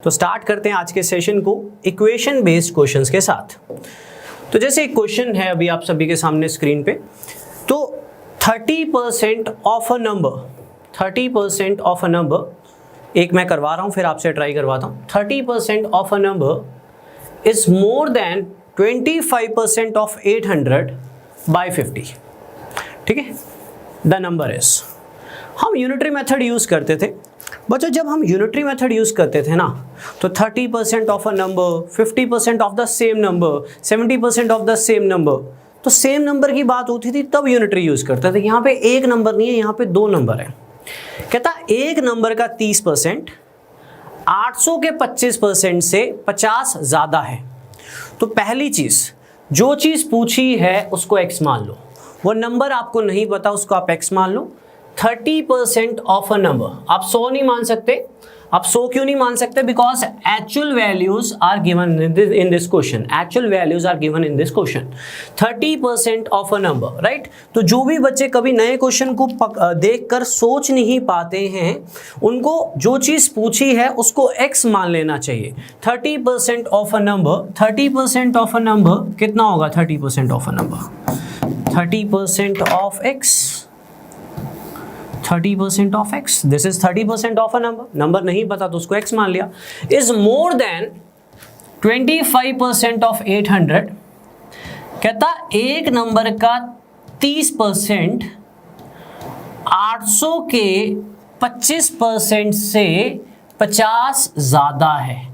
तो स्टार्ट करते हैं आज के सेशन को इक्वेशन बेस्ड क्वेश्चंस के साथ। तो जैसे एक क्वेश्चन है अभी आप सभी के सामने स्क्रीन पे, तो 30% of a number, 30% of a number, एक मैं करवा रहा हूं फिर आपसे ट्राई करवाता हूं। 30% of a number is more than 25% of 800 by 50। ठीक है, द नंबर इज, हम यूनिटरी मेथड यूज करते थे बच्चों। जब हम यूनिटरी मेथड यूज करते थे ना, तो 30% of a number, 50% of the same number, 70% of the same number, तो सेम नंबर की बात होती थी तब यूनिटरी यूज करते थे। यहाँ पे एक नंबर नहीं है, यहाँ पे दो नंबर है। कहता एक नंबर का 30% 800 के 25% से 50 ज्यादा है। तो पहली चीज, जो चीज पूछी है उसको x मान लो, वो नंबर आपको नहीं पता उसको आप x मान लो। 30% ऑफ अ नंबर, आप 100 नहीं मान सकते। आप 100 क्यों नहीं मान सकते? Because actual values are given in this question, actual values are given in this question. 30% of a number, right. तो जो भी बच्चे कभी नए क्वेश्चन को देखकर सोच नहीं पाते हैं, उनको जो चीज पूछी है उसको x मान लेना चाहिए। 30% of a number, 30% of a number कितना होगा? 30% of a number, 30% of x, 30% of x, this is 30% of a number. Number नहीं पता तो उसको x मान लिया। Is more than 25% of 800। कहता एक नंबर का 30% 800 के 25% से 50 ज्यादा है।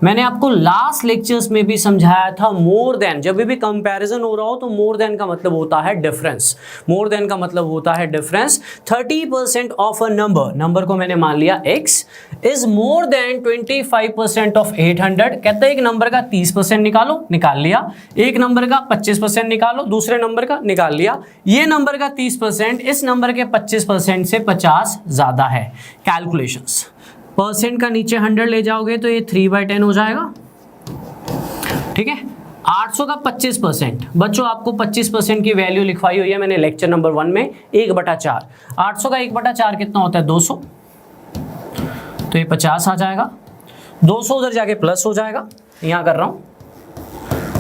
मैंने आपको लास्ट लेक्चर्स में भी समझाया था, मोर देन, जब भी कंपैरिजन हो रहा हो तो मोर देन का मतलब होता है डिफरेंस, मोर देन का मतलब होता है difference. 30% of a number, number को मैंने मान लिया x, is more than 25% of 800। कहते हैं एक नंबर का 30% निकालो, निकाल लिया। एक नंबर का 25% निकालो, दूसरे नंबर का निकाल लिया। ये नंबर का 30% इस नंबर के 25% से 50 ज्यादा है। कैलकुलेशंस, परसेंट का नीचे 100 ले जाओगे तो ये 3/10 हो जाएगा। ठीक है, 800 का 25%, बच्चों आपको 25% की वैल्यू लिखवाई हुई है मैंने लेक्चर नंबर 1 में, 1/4। 800 का 1/4 कितना होता है? 200। तो ये 50 आ जाएगा। 200 उधर जाके प्लस हो जाएगा, यहाँ कर रहा हूँ,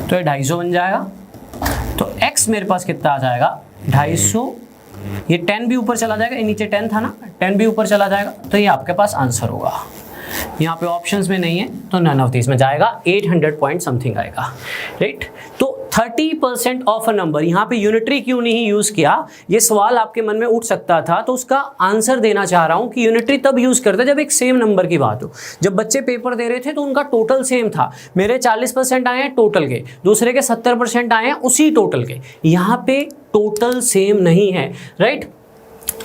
तो ये 250 बन जाएगा। तो x मेरे पास कितना आ जाएगा? 250। ये 10 भी ऊपर चला जाएगा, ये नीचे 10 था ना, 10 भी ऊपर चला जाएगा, तो ये आपके पास आंसर होगा। यहाँ पे ऑप्शंस में नहीं है तो नन ऑफ दिस में जाएगा, 800 पॉइंट समथिंग आएगा, राइट। तो 30% ऑफ अ नंबर, यहाँ पे यूनिटरी क्यों नहीं यूज किया, ये सवाल आपके मन में उठ सकता था, तो उसका आंसर देना चाह रहा हूँ कि यूनिटरी तब यूज करते जब एक सेम नंबर की बात हो। जब बच्चे पेपर दे रहे थे तो उनका टोटल सेम था, मेरे 40% आए हैं टोटल के, दूसरे के 70% आए हैं उसी टोटल के। यहाँ पे टोटल सेम नहीं है, राइट।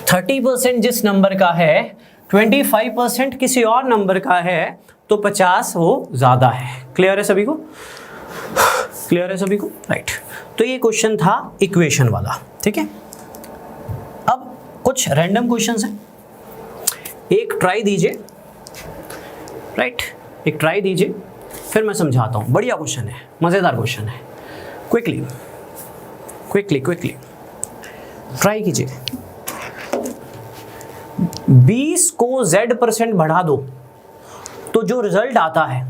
30% जिस नंबर का है, 25% किसी और नंबर का है, तो 50 वो ज्यादा है। क्लियर है सभी को? क्लियर है सभी को, राइट। तो ये क्वेश्चन था इक्वेशन वाला, ठीक है। अब कुछ रैंडम क्वेश्चंस हैं, एक ट्राई दीजिए, राइट, एक ट्राई दीजिए, फिर मैं समझाता हूं। बढ़िया क्वेश्चन है, मजेदार क्वेश्चन है। क्विकली क्विकली क्विकली ट्राई कीजिए। 20 को z% बढ़ा दो तो जो रिजल्ट आता है,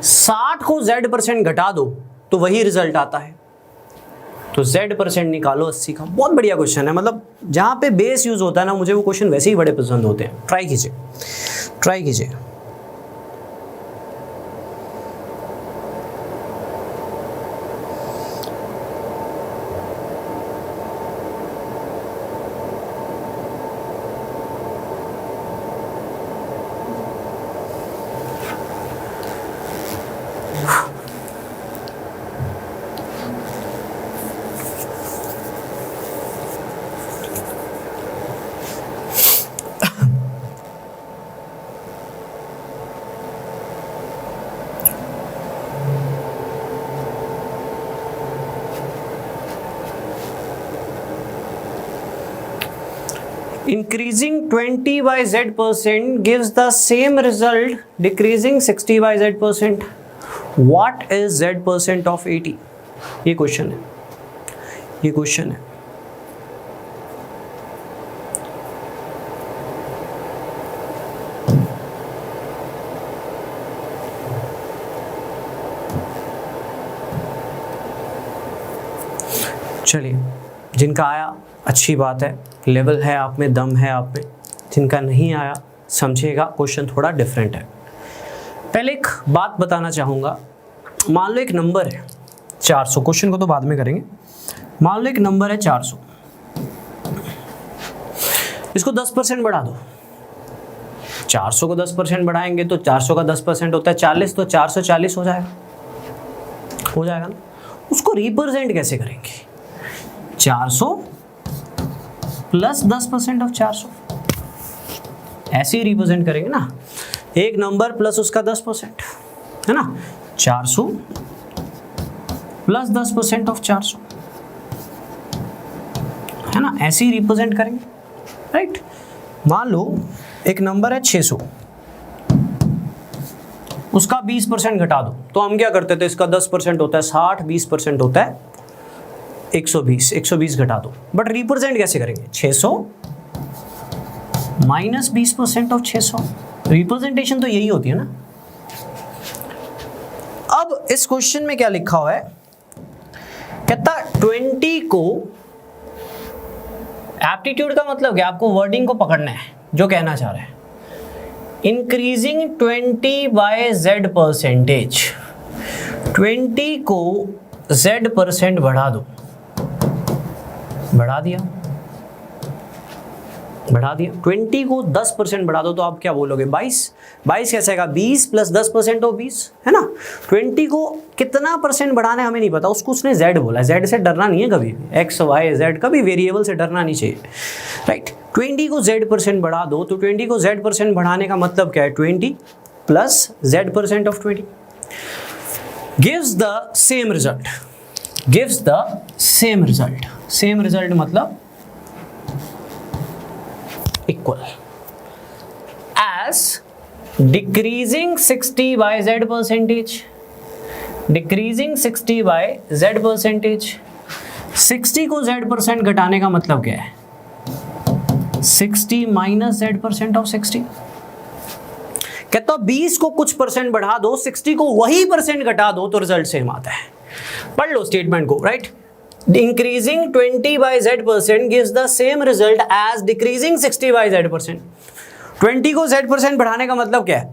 60 को z% घटा दो तो वही रिजल्ट आता है। तो z% निकालो 80 का। बहुत बढ़िया क्वेश्चन है, मतलब जहां पे बेस यूज होता है ना, मुझे वो क्वेश्चन वैसे ही बड़े पसंद होते हैं। ट्राई कीजिए, ट्राई कीजिए। Increasing 20 by z% gives the same result decreasing 60 by z%. What is z% of 80? ये क्वेश्चन है, ये क्वेश्चन है। चलिए, जिनका आया अच्छी बात है, लेवल है आप में, दम है आप में। जिनका नहीं आया समझिएगा क्वेश्चन थोड़ा डिफरेंट है। पहले एक बात बताना चाहूँगा, मान लो एक नंबर है 400, क्वेश्चन को तो बाद में करेंगे। मान लो एक नंबर है 400, इसको 10% बढ़ा दो। 400 को 10% बढ़ाएंगे तो 400 का 10% होता है 40, तो 440 हो जाएगा ना। उसको रिप्रेजेंट कैसे करेंगे? 400 प्लस 10% ऑफ 400, ऐसे ही रिप्रेजेंट करेंगे ना। एक नंबर प्लस उसका 10%, है ना। 400 प्लस 10% ऑफ 400, है ना, ऐसे ही रिप्रेजेंट करेंगे, राइट। मान लो एक नंबर है 600, उसका 20% घटा दो। तो हम क्या करते थे, इसका 10% होता है 60, 20% होता है 120, 120 घटा दो। बट रिप्रेजेंट कैसे करेंगे? 600 माइनस 20% ऑफ 600, रिप्रेजेंटेशन तो यही होती है ना। अब इस क्वेश्चन में क्या लिखा हुआ है, कहता 20 को, एप्टीट्यूड का मतलब क्या, आपको वर्डिंग को पकड़ना है जो कहना चाह रहे हैं। इंक्रीजिंग 20 बाय Z%, 20 को Z% बढ़ा दो। बढ़ा दिया 20 को 10% बढ़ा दो तो आप क्या बोलोगे? 22 कैसे आएगा? 20 प्लस 10% हो 20, है ना। 20 को कितना परसेंट बढ़ाना है हमें नहीं पता, उसको उसने Z बोला। Z से डरना नहीं है कभी भी, X Y Z कभी वेरिएबल से डरना नहीं चाहिए, राइट। 20 को Z% बढ़ा दो, तो 20 को Z% बढ़ाने का मतलब क्या है? 20 plus Z% of 20 gives the same result. Same result मतलब equal as decreasing 60 by Z%, decreasing 60 by Z%। 60 को Z% घटाने का मतलब क्या है? 60 माइनस Z% ऑफ 60। कहता 20 को कुछ परसेंट बढ़ा दो, 60 को वही परसेंट घटा दो तो रिजल्ट सेम आता है। पढ़ लो स्टेटमेंट को, right. Increasing 20 by Z% gives the same result as decreasing 60 by Z%। 20 को Z% बढ़ाने का मतलब क्या है?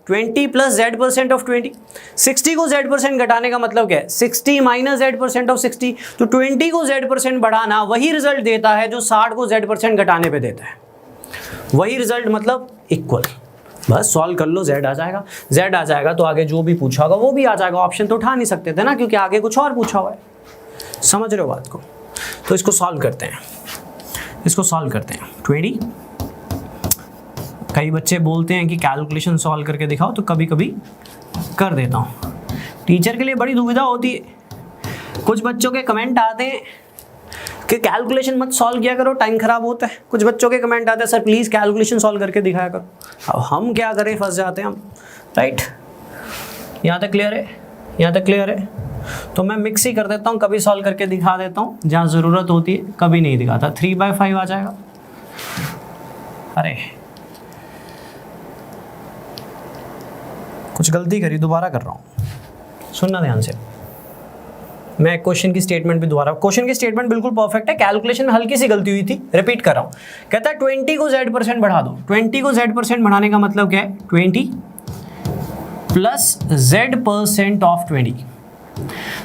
20 प्लस Z% ऑफ 20। 60 को Z% घटाने का मतलब क्या है? 60 माइनस Z% ऑफ 60। तो 20 को Z% बढ़ाना वही रिजल्ट देता है जो 60 को Z% घटाने पे देता है। वही रिजल्ट मतलब इक्वल। बस सॉल्व कर लो, Z आ जाएगा तो आगे जो भी पूछा होगा वो भी आ जाएगा। ऑप्शन तो उठा नहीं सकते थे ना, क्योंकि आगे कुछ और पूछा हुआ है। समझ रहे हो बात को? तो इसको सॉल्व करते हैं, 20। कई बच्चे बोलते हैं कि कैलकुलेशन सॉल्व करके दिखाओ, तो कभी कभी कर देता हूँ। टीचर के लिए बड़ी दुविधा होती है। कुछ बच्चों के कमेंट आते हैं कि कैलकुलेशन मत सॉल्व किया करो, टाइम खराब होता है। कुछ बच्चों के कमेंट आते हैं, सर प्लीज़ कैलकुलेशन सॉल्व करके दिखाया करो। अब हम क्या करें, फंस जाते हैं हम, राइट। यहाँ तक क्लियर है। तो मैं मिक्स ही कर देता हूँ, कभी सॉल्व करके दिखा देता हूँ जहाँ ज़रूरत होती है, कभी नहीं दिखाता। 3/5 आ जाएगा। अरे कुछ गलती करी, दोबारा कर रहा हूँ, सुनना ध्यान से। मैं क्वेश्चन की स्टेटमेंट भी दोबारा, क्वेश्चन की स्टेटमेंट बिल्कुल परफेक्ट है, कैलकुलेशन में हल्की सी गलती हुई थी, रिपीट कर रहा हूँ। कहता है 20 को Z% बढ़ा दो। 20 को Z% बढ़ाने का मतलब क्या है? 20 प्लस Z% ऑफ 20।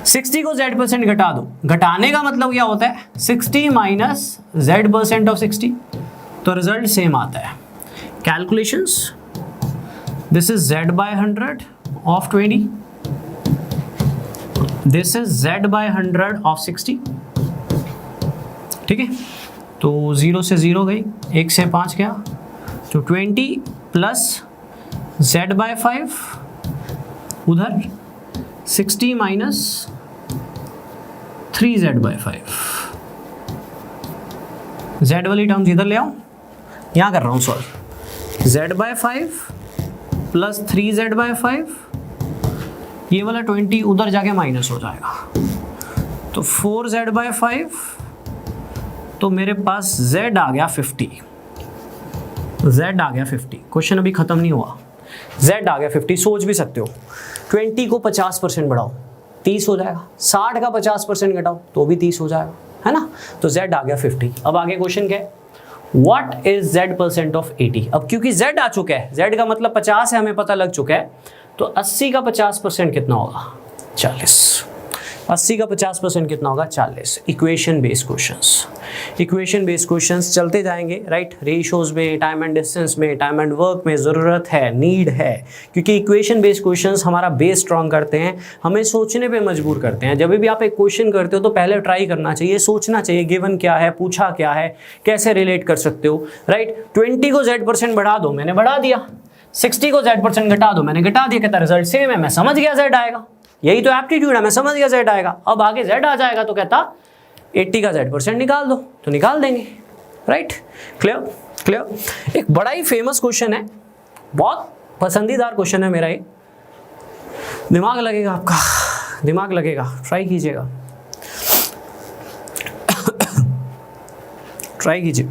60 को Z% घटा दो। घटाने का मतलब क्या होता है? 60 माइनस Z% ऑफ 60, तो रिजल्ट सेम आता है। Calculations, this is Z/100 of 20, this is Z/100 of 60। ठीक है, तो 0 से 0 गई, 1 से 5 गया, तो 20 प्लस Z/5 उधर, 60 माइनस 3Z/5। Z वाली टर्म्स इधर ले आओ, यहाँ कर रहा हूँ सॉल्व। Z/5 प्लस 3Z/5, ये वाला 20 उधर जाके माइनस हो जाएगा, तो 4Z/5, तो मेरे पास Z आ गया 50। क्वेश्चन अभी खत्म नहीं हुआ। Z आ गया 50। सोच भी सकते हो, 20 को 50% बढ़ाओ 30 हो जाएगा, 60 का 50% घटाओ तो भी 30 हो जाएगा। है ना, तो z आ गया 50। अब आगे क्वेश्चन क्या है, व्हाट इज z% ऑफ 80। अब क्योंकि z आ चुका है, z का मतलब 50 है, हमें पता लग चुका है, तो 80 का 50% कितना होगा, 40। 80 का 50% कितना होगा, 40। Equation based questions, equation based questions चलते जाएंगे, राइट। रेशियोज में, टाइम एंड डिस्टेंस में, टाइम एंड वर्क में ज़रूरत है, नीड है, क्योंकि इक्वेशन बेस्ड क्वेश्चंस हमारा बेस स्ट्रॉन्ग करते हैं, हमें सोचने पे मजबूर करते हैं। जब भी आप एक क्वेश्चन करते हो तो पहले ट्राई करना चाहिए, सोचना चाहिए गिवन क्या है, पूछा क्या है, कैसे रिलेट कर सकते हो, राइट। 20 को z% बढ़ा दो, मैंने बढ़ा दिया। 60 को z% घटा दो, मैंने घटा दिया। कहता रिजल्ट सेम है, मैं समझ गया z आएगा, यही तो एप्टीट्यूड है, मैं समझ गया z आएगा। अब आगे z आ जाएगा तो कहता 80 का z% निकाल दो, तो निकाल देंगे, राइट। Clear clear. एक बड़ा ही फेमस क्वेश्चन है, बहुत पसंदीदार क्वेश्चन है मेरा, ये दिमाग लगेगा आपका, दिमाग लगेगा, ट्राई कीजिएगा, ट्राई कीजिए।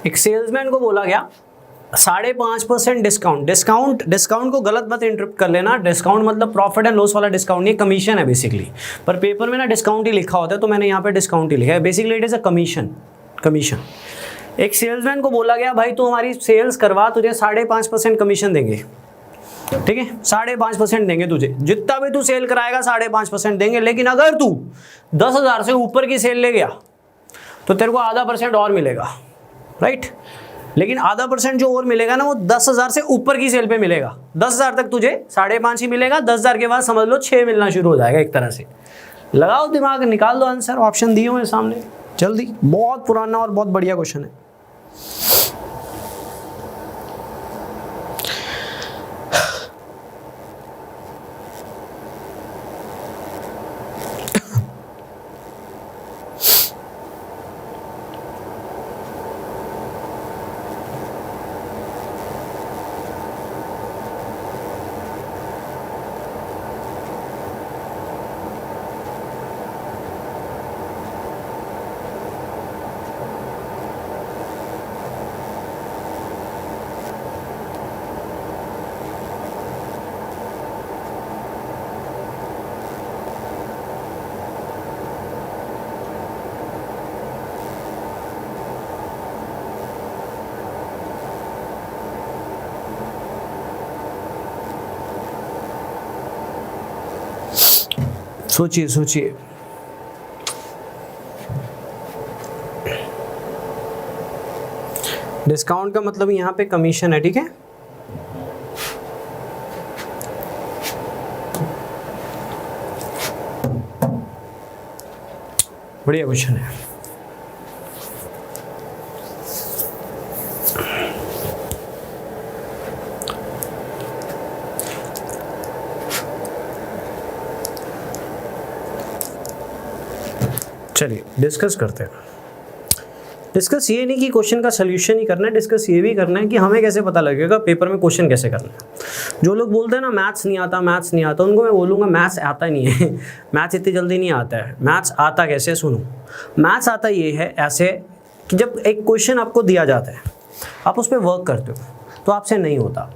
एक सेल्समैन को बोला गया 5.5% डिस्काउंट। डिस्काउंट को गलत मत इंटरप्ट कर लेना, डिस्काउंट मतलब प्रॉफिट एंड लॉस वाला डिस्काउंट नहीं, कमीशन है बेसिकली, पर पेपर में ना डिस्काउंट ही लिखा होता है, तो मैंने यहाँ पे डिस्काउंट ही लिखा है। Basically it is a commission. एक सेल्समैन को बोला गया भाई तू हमारी सेल्स करवा, तुझे 5.5% कमीशन देंगे, ठीक है, 5.5% देंगे तुझे, जितना भी तू सेल कराएगा 5.5% देंगे, लेकिन अगर तू 10,000 से ऊपर की सेल ले गया तो तेरे को आधा % और मिलेगा, राइट। लेकिन आधा % जो और मिलेगा ना, वो 10,000 से ऊपर की सेल पे मिलेगा। 10,000 तक तुझे 5.5 ही मिलेगा, 10,000 के बाद समझ लो 6 मिलना शुरू हो जाएगा। एक तरह से लगाओ दिमाग, निकाल दो आंसर, ऑप्शन दिए हुए सामने जल्दी। बहुत पुराना और बहुत बढ़िया क्वेश्चन है। सोचिए सोचिए, डिस्काउंट का मतलब यहाँ पे कमीशन है, ठीक है। बढ़िया क्वेश्चन है। चलिए डिस्कस करते हैं। डिस्कस ये नहीं कि क्वेश्चन का सोल्यूशन ही करना है, डिस्कस ये भी करना है कि हमें कैसे पता लगेगा पेपर में क्वेश्चन कैसे करना है। जो लोग बोलते हैं ना मैथ्स नहीं आता, मैथ्स नहीं आता, उनको मैं बोलूँगा मैथ्स आता ही नहीं है। मैथ्स इतनी जल्दी नहीं आता है। मैथ्स आता कैसे, सुनो। मैथ्स आता ये है ऐसे कि जब एक क्वेश्चन आपको दिया जाता है, आप उस पर वर्क करते हो तो आपसे नहीं होता।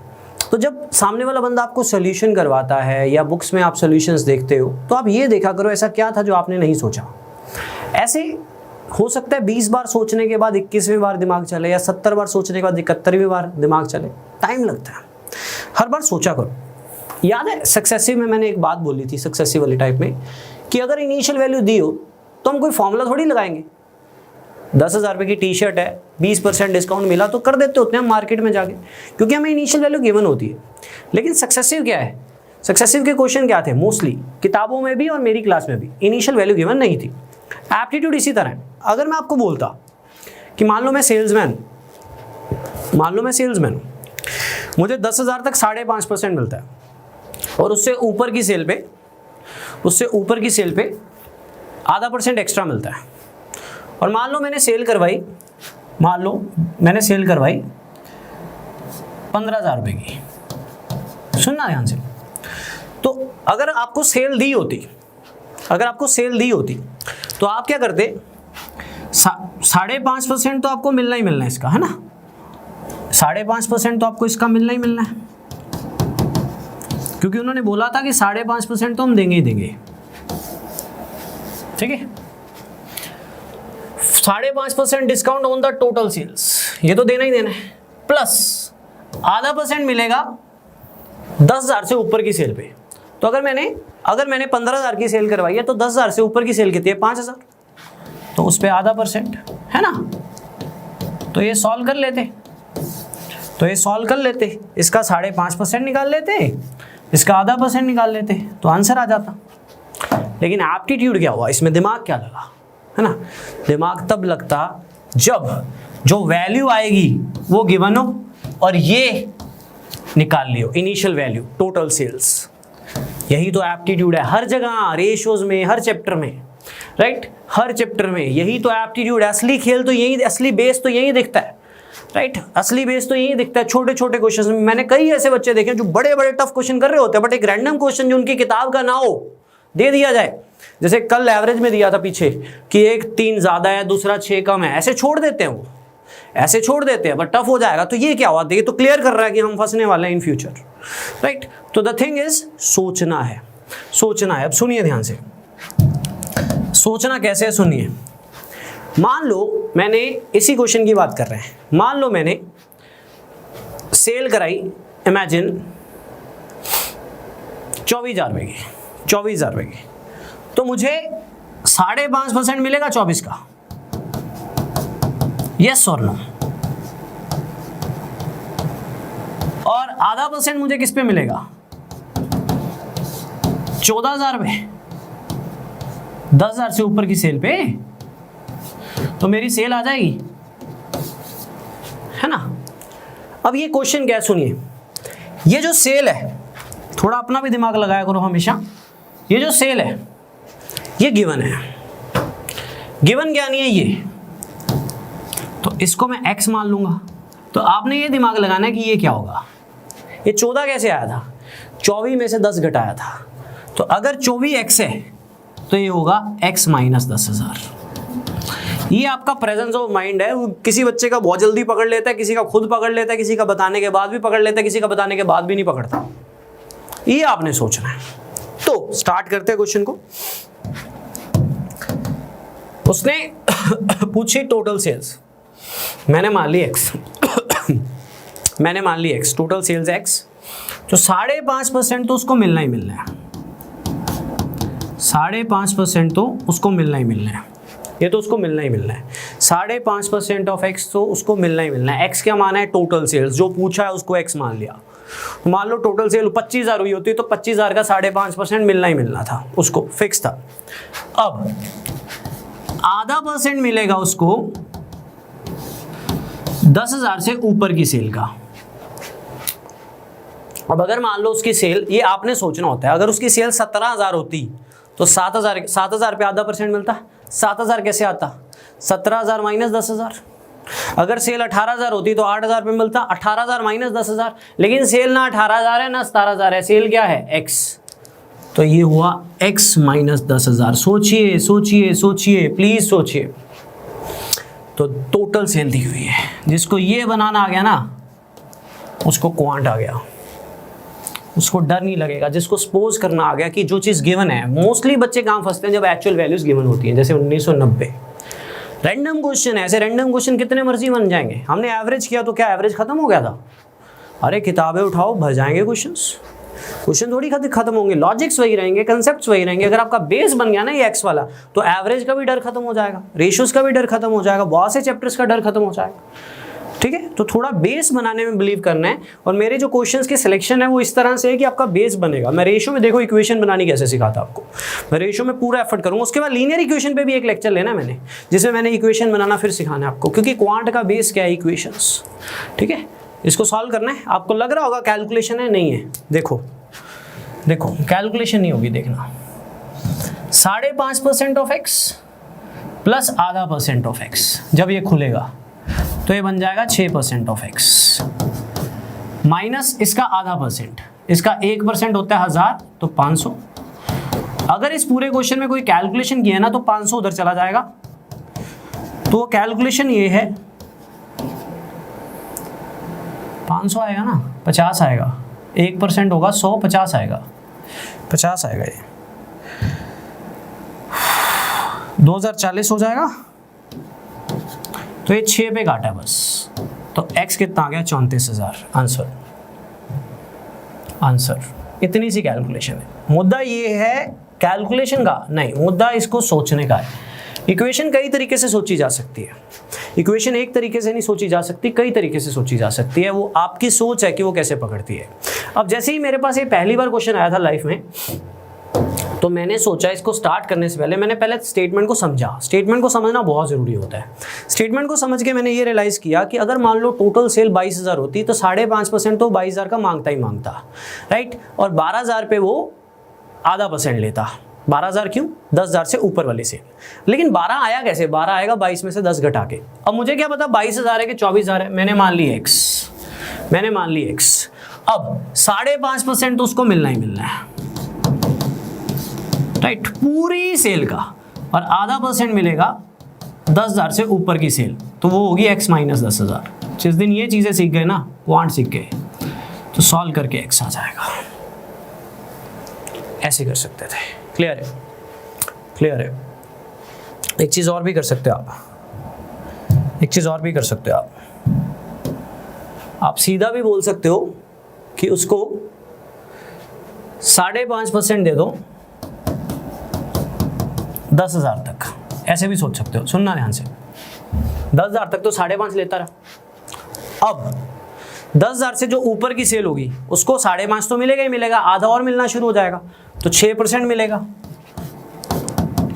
तो जब सामने वाला बंदा आपको सोल्यूशन करवाता है या बुक्स में आप सोल्यूशंस देखते हो, तो आप ये देखा करो ऐसा क्या था जो आपने नहीं सोचा। ऐसे हो सकता है 20 बार सोचने के बाद 21वीं बार दिमाग चले, या 70 बार सोचने के बाद 71वीं बार दिमाग चले, टाइम लगता है। हर बार सोचा करो। याद है सक्सेसिव में मैंने एक बात बोली थी, सक्सेसिव वाली टाइप में, कि अगर इनिशियल वैल्यू दी हो तो हम कोई फॉर्मूला थोड़ी लगाएंगे। 10,000 रुपये की टी शर्ट है, 20% डिस्काउंट मिला तो कर देते होते हैं हम मार्केट में जाके, क्योंकि हमें इनिशियल वैल्यू गिवन होती है। लेकिन सक्सेसिव क्या है, सक्सेसिव के क्वेश्चन क्या थे, मोस्टली किताबों में भी और मेरी क्लास में भी इनिशियल वैल्यू गिवन नहीं थी। एप्टीट्यूड इसी तरह है। अगर मैं आपको बोलता कि मान लो मैं सेल्समैन हूँ, मुझे 10,000 तक 5.5% मिलता है, और उससे ऊपर की सेल पे आधा % एक्स्ट्रा मिलता है, और मान लो मैंने सेल करवाई 15,000 रुपये की, सुनना ध्यान से। तो अगर आपको सेल दी होती, तो आप क्या करते, 5.5% तो आपको मिलना ही मिलना है इसका, है ना, 5.5% तो आपको इसका मिलना ही मिलना है, क्योंकि उन्होंने बोला था कि 5.5% तो हम देंगे ही देंगे। ठीक है, 5.5% discount on the total sales, ये तो देना ही देना है, प्लस आधा % मिलेगा 10,000 से ऊपर की सेल पे। तो अगर मैंने 15,000 की सेल करवाई है तो 10,000 से ऊपर की सेल कितनी है, 5,000, तो उस पे आधा % है ना। तो ये सॉल्व कर लेते, इसका 5.5% निकाल लेते, इसका आधा % निकाल लेते, तो आंसर आ जाता। लेकिन एप्टीट्यूड क्या हुआ, इसमें दिमाग क्या लगा, है ना। दिमाग तब लगता जब जो वैल्यू आएगी वो गिवन हो और ये निकाल लियो इनिशियल वैल्यू टोटल सेल्स। यही तो एप्टीट्यूड है हर जगह, रेशियोज में, हर चैप्टर में, राइट, हर चैप्टर में यही तो एप्टीट्यूड है। असली खेल तो यही, असली बेस तो यही दिखता है, राइट, असली बेस तो यही दिखता है। छोटे छोटे क्वेश्चन में मैंने कई ऐसे बच्चे देखे जो बड़े बड़े टफ क्वेश्चन कर रहे होते हैं, बट एक रैंडम क्वेश्चन जो उनकी किताब का ना हो दे दिया जाए, जैसे कल एवरेज में दिया था पीछे कि एक 3 ज्यादा है दूसरा 6 कम है, ऐसे छोड़ देते हैं, वो ऐसे छोड़ देते हैं, बट टफ हो जाएगा। तो ये क्या हुआ, ये तो क्लियर कर रहा है कि हम फंसने वाले हैं इन फ्यूचर, राइट। तो द थिंग इज सोचना है। अब सुनिए ध्यान से, सोचना कैसे है सुनिए। मान लो मैंने इसी क्वेश्चन की बात कर रहे हैं, मान लो मैंने सेल कराई, इमेजिन 24,000 रुपए की, तो मुझे 5.5% मिलेगा 24 का, यस और नो। और आधा % मुझे किस पे मिलेगा, 14,000 रुपए, 10,000 से ऊपर की सेल पे, तो मेरी सेल आ जाएगी, है ना। अब ये क्वेश्चन क्या है सुनिए, ये जो सेल है, थोड़ा अपना भी दिमाग लगाया करो हमेशा, ये जो सेल है ये गिवन है, गिवन क्या नहीं है ये, तो इसको मैं x मान लूंगा। तो आपने ये दिमाग लगाना है कि ये क्या होगा, ये 14 कैसे आया था, 24 में से 10 घटाया था, तो अगर 24x है तो ये होगा x माइनस 10,000। ये आपका प्रेजेंस ऑफ माइंड है। किसी बच्चे का बहुत जल्दी पकड़ लेता है, किसी का खुद पकड़ लेता है, किसी का बताने के बाद भी पकड़ लेता है, किसी का बताने के बाद भी नहीं पकड़ता। ये आपने सोचना है। तो स्टार्ट करते हैं क्वेश्चन को। उसने पूछी टोटल सेल्स, मैंने मान ली x टोटल सेल्स x, तो 5.5% तो उसको मिलना ही मिलना है, 5.5% तो उसको मिलना ही मिलना है, ये तो उसको मिलना ही मिलना है। 5.5% ऑफ x तो उसको मिलना ही मिलना है। x क्या माना है, टोटल सेल्स, जो पूछा है उसको x मान लिया। तो मान लो टोटल सेल 25,000 हुई होती तो 25,000 का 5.5% मिलना ही मिलना था, उसको फिक्स था। अब आधा % मिलेगा उसको 10,000 से ऊपर की सेल का। अब अगर मान लो उसकी सेल, ये आपने सोचना होता है, अगर उसकी सेल 17,000 होती तो 7,000 पे आधा % मिलता। 7,000 कैसे आता, 17,000 माइनस 10,000। अगर सेल 18,000 होती तो 8,000 पे मिलता, 18,000 माइनस 10,000। लेकिन सेल ना 18,000 है ना 17,000 है, सेल क्या है, x। तो ये हुआ x माइनस 10,000। सोचिए प्लीज सोचिए। तो टोटल सेल दी हुई है, जिसको ये बनाना आ गया ना उसको क्वांट आ गया, उसको डर नहीं लगेगा। जिसको सपोज करना आ गया कि जो चीज़ गिवन है, मोस्टली बच्चे कहाँ फंसते हैं, जब एक्चुअल वैल्यूज गिवन होती हैं, जैसे 1990 रैंडम क्वेश्चन है। ऐसे रैंडम क्वेश्चन कितने मर्जी बन जाएंगे। हमने एवरेज किया तो क्या एवरेज खत्म हो गया था, अरे किताबें उठाओ भर जाएंगे क्वेश्चन थोड़ी खत्म होंगे, लॉजिक्स वही रहेंगे, कंसेप्ट्स वही रहेंगे। अगर आपका बेस बन गया ना ये एक्स वाला, तो एवरेज का भी डर खत्म हो जाएगा, रेशियोज का भी डर खत्म हो जाएगा, बहुत से चैप्टर्स का डर खत्म हो जाएगा। ठीक है, तो थोड़ा बेस बनाने में बिलीव करना है। और मेरे जो क्वेश्चंस की सिलेक्शन है वो इस तरह से है कि आपका बेस बनेगा। मैं रेशियो में देखो इक्वेशन बनानी कैसे सिखाता आपको, मैं रेशियो में पूरा एफर्ट करूंगा। उसके बाद लीनियर इक्वेशन पे भी एक लेक्चर लेना है मैंने, जिसमें मैंने इक्वेशन बनाना फिर सिखाना है आपको, क्योंकि क्वांट का बेस क्या है, इक्वेशंस। ठीक है, इसको सॉल्व करना है। आपको लग रहा होगा कैलकुलेशन है, नहीं है, देखो कैलकुलेशन नहीं होगी, देखना। 5.5% ऑफ x प्लस आधा % ऑफ x, जब ये खुलेगा तो ये बन जाएगा 6% ऑफ x माइनस इसका आधा %, इसका 1% होता है 1000, तो 500। अगर इस पूरे क्वेश्चन में कोई कैलकुलेशन किया ना तो 500 उधर चला जाएगा। तो कैलकुलेशन ये है, 500 आएगा ना, 50 आएगा, 1% होगा 100, 50 आएगा, 50 आएगा, ये 2040 हो जाएगा। तो ये 6 पे काटा बस, तो x कितना आ गया, 34,000। आंसर इतनी सी कैलकुलेशन है। मुद्दा ये है कैलकुलेशन का नहीं, मुद्दा इसको सोचने का है। इक्वेशन कई तरीके से सोची जा सकती है, इक्वेशन एक तरीके से नहीं सोची जा सकती, कई तरीके से सोची जा सकती है। वो आपकी सोच है कि वो कैसे पकड़ती है। अब जैसे ही मेरे पास ये पहली बार क्वेश्चन आया था लाइफ में, तो मैंने सोचा इसको स्टार्ट करने से पहले मैंने पहले स्टेटमेंट को समझा। स्टेटमेंट को समझना बहुत ज़रूरी होता है। स्टेटमेंट को समझ के मैंने ये रियलाइज़ किया कि अगर मान लो टोटल सेल 22,000 होती तो 5.5% तो 22,000 का मांगता ही मांगता, राइट, और 12,000 पे वो आधा % लेता। 12,000 क्यों, 10,000 से ऊपर वाली सेल। लेकिन 12 आया कैसे, 12 आएगा 22 में से 10 घटा के। अब मुझे क्या पता 22,000 है कि 24,000 है, मैंने मान ली x, मैंने मान ली x। अब 5.5% तो उसको मिलना ही मिलना है, राइट, पूरी सेल का, और आधा % मिलेगा 10,000 से ऊपर की सेल, तो वो होगी x माइनस 10,000। जिस दिन ये चीज़ें सीख गए ना, क्वांट सीख गए, तो सॉल्व करके x आ जाएगा। ऐसे कर सकते थे। क्लियर है, क्लियर है। एक चीज़ और भी कर सकते हो आप, एक चीज़ और भी कर सकते हो आप सीधा भी बोल सकते हो कि उसको 5.5% दे दो 10,000 तक, ऐसे भी सोच सकते हो। सुनना ध्यान से, 10,000 तक तो 5.5 लेता रहा। अब 10,000 से जो ऊपर की सेल होगी उसको 5.5 तो मिलेगा ही मिलेगा, आधा और मिलना शुरू हो जाएगा, तो 6% मिलेगा।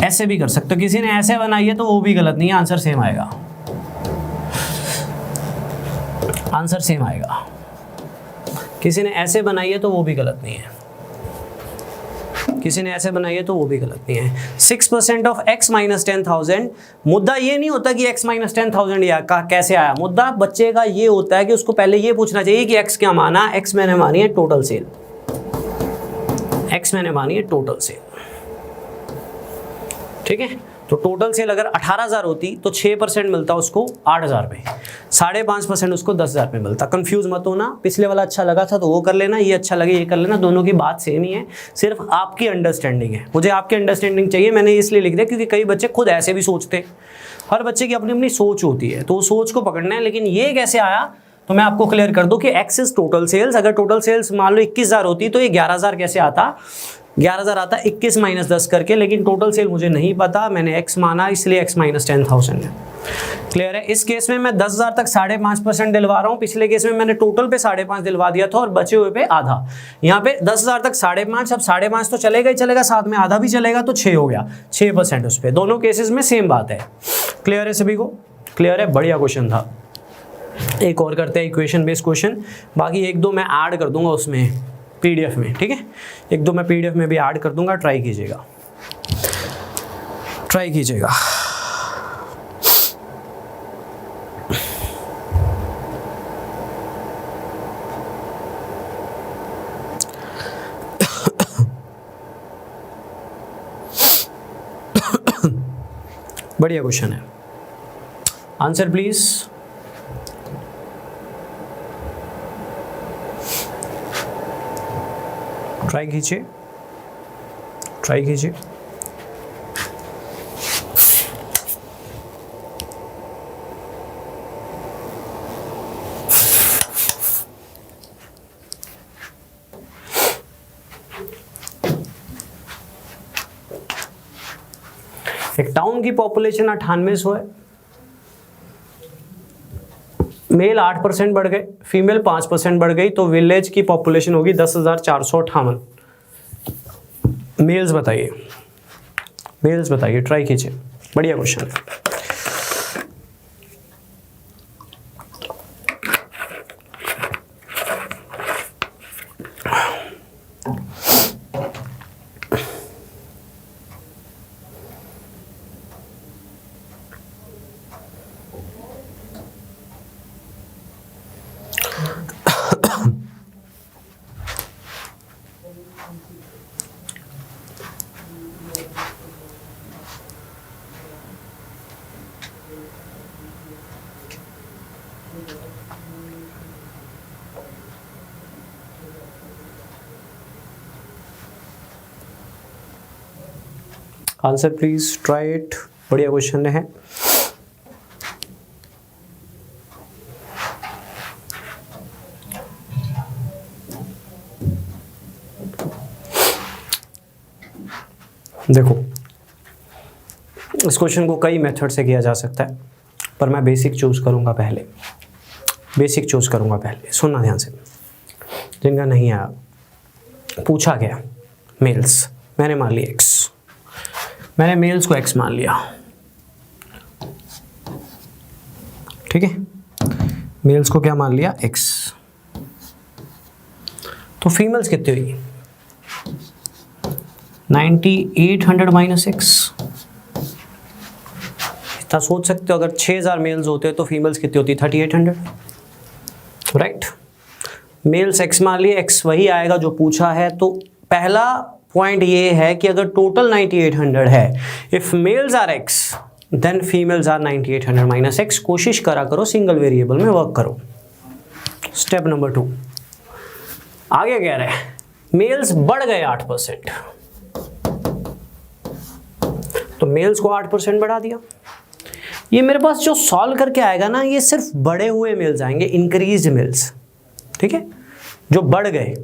ऐसे भी कर सकते हो। किसी ने ऐसे बनाई है तो वो भी गलत नहीं है, आंसर सेम आएगा, आंसर सेम आएगा। किसी ने ऐसे बनाई है तो वो भी गलत नहीं है, किसी ने ऐसे बनाई है तो वो भी गलत नहीं है। 6% ऑफ x माइनस 10,000। मुद्दा ये नहीं होता कि x माइनस 10,000 या का कैसे आया, मुद्दा बच्चे का ये होता है कि उसको पहले ये पूछना चाहिए कि x क्या माना। x मैंने मानी है टोटल सेल, x मैंने मानी है टोटल सेल, ठीक है। तो टोटल सेल अगर 18,000 होती तो 6% मिलता उसको 8,000 पे, 5.5% उसको 10,000 पे मिलता। कंफ्यूज मत होना, पिछले वाला अच्छा लगा था तो वो कर लेना, ये अच्छा लगे ये कर लेना, दोनों की बात सेम ही है, सिर्फ आपकी अंडरस्टैंडिंग है। मुझे आपकी अंडरस्टैंडिंग चाहिए, मैंने इसलिए लिख दिया क्योंकि कई बच्चे खुद ऐसे भी सोचते। हर बच्चे की अपनी अपनी सोच होती है, तो वो सोच को पकड़ना है। लेकिन ये कैसे आया तो मैं आपको क्लियर कर दूं कि एक्स इज टोटल सेल्स। अगर टोटल सेल्स मान लो 21,000 होती तो ये 11,000 कैसे आता, 11,000 आता 21 माइनस 10 करके। लेकिन टोटल सेल मुझे नहीं पता, मैंने x माना, इसलिए x माइनस 10,000 है। क्लियर है। इस केस में मैं 10,000 तक 5.5% दिलवा रहा हूँ। पिछले केस में मैंने टोटल पे 5.5 दिलवा दिया था और बचे हुए पे आधा। यहाँ पे 10,000 तक 5.5, अब 5.5 तो चलेगा ही चलेगा, साथ में आधा भी चलेगा, तो 6 हो गया, 6% उस पर। दोनों केसेस में सेम बात है। क्लियर है सभी को, क्लियर है। बढ़िया क्वेश्चन था। एक और करते हैं इक्वेशन बेस्ड क्वेश्चन, बाकी एक दो मैं ऐड कर दूंगा उसमें पीडीएफ में, ठीक है। एक दो मैं पीडीएफ में भी ऐड कर दूंगा, ट्राई कीजिएगा, ट्राई कीजिएगा। बढ़िया क्वेश्चन है। Answer please. ट्राई कीजिए, ट्राई कीजिए। एक टाउन की पॉपुलेशन 9800 है, मेल 8% बढ़ गए, फीमेल 5% बढ़ गई, तो विलेज की पॉपुलेशन होगी 10,458। मेल्स बताइए, मेल्स बताइए, ट्राई कीजिए। बढ़िया क्वेश्चन है। आंसर प्लीज ट्राई इट, बढ़िया क्वेश्चन है। देखो इस क्वेश्चन को कई मेथड से किया जा सकता है, पर मैं बेसिक चूज करूंगा पहले, सुनना ध्यान से। जिनका नहीं आया, पूछा गया मेल्स, मैंने मान लिया x, मैंने मेल्स को x मान लिया, ठीक है, मेल्स को क्या मान लिया x। तो फीमेल्स कितनी हुई 9800 माइनस x। इतना सोच सकते हो, अगर 6000 मेल्स होते तो फीमेल्स कितनी होती 3800, राइट। मेल्स x मान लिए, x वही आएगा जो पूछा है। तो पहला पॉइंट ये है कि अगर टोटल 9800 है, if males are x then females are 9800 minus x। कोशिश करा करो सिंगल वेरिएबल में वर्क करो। स्टेप नंबर 2 आगे कह रहे हैं मेल्स बढ़ गए 8%, तो मेल्स को 8% बढ़ा दिया। ये मेरे पास जो सॉल्व करके आएगा ना, ये सिर्फ बढ़े हुए मेल्स आएंगे, इंक्रीज्ड मेल्स, ठीक है, जो बढ़ गए,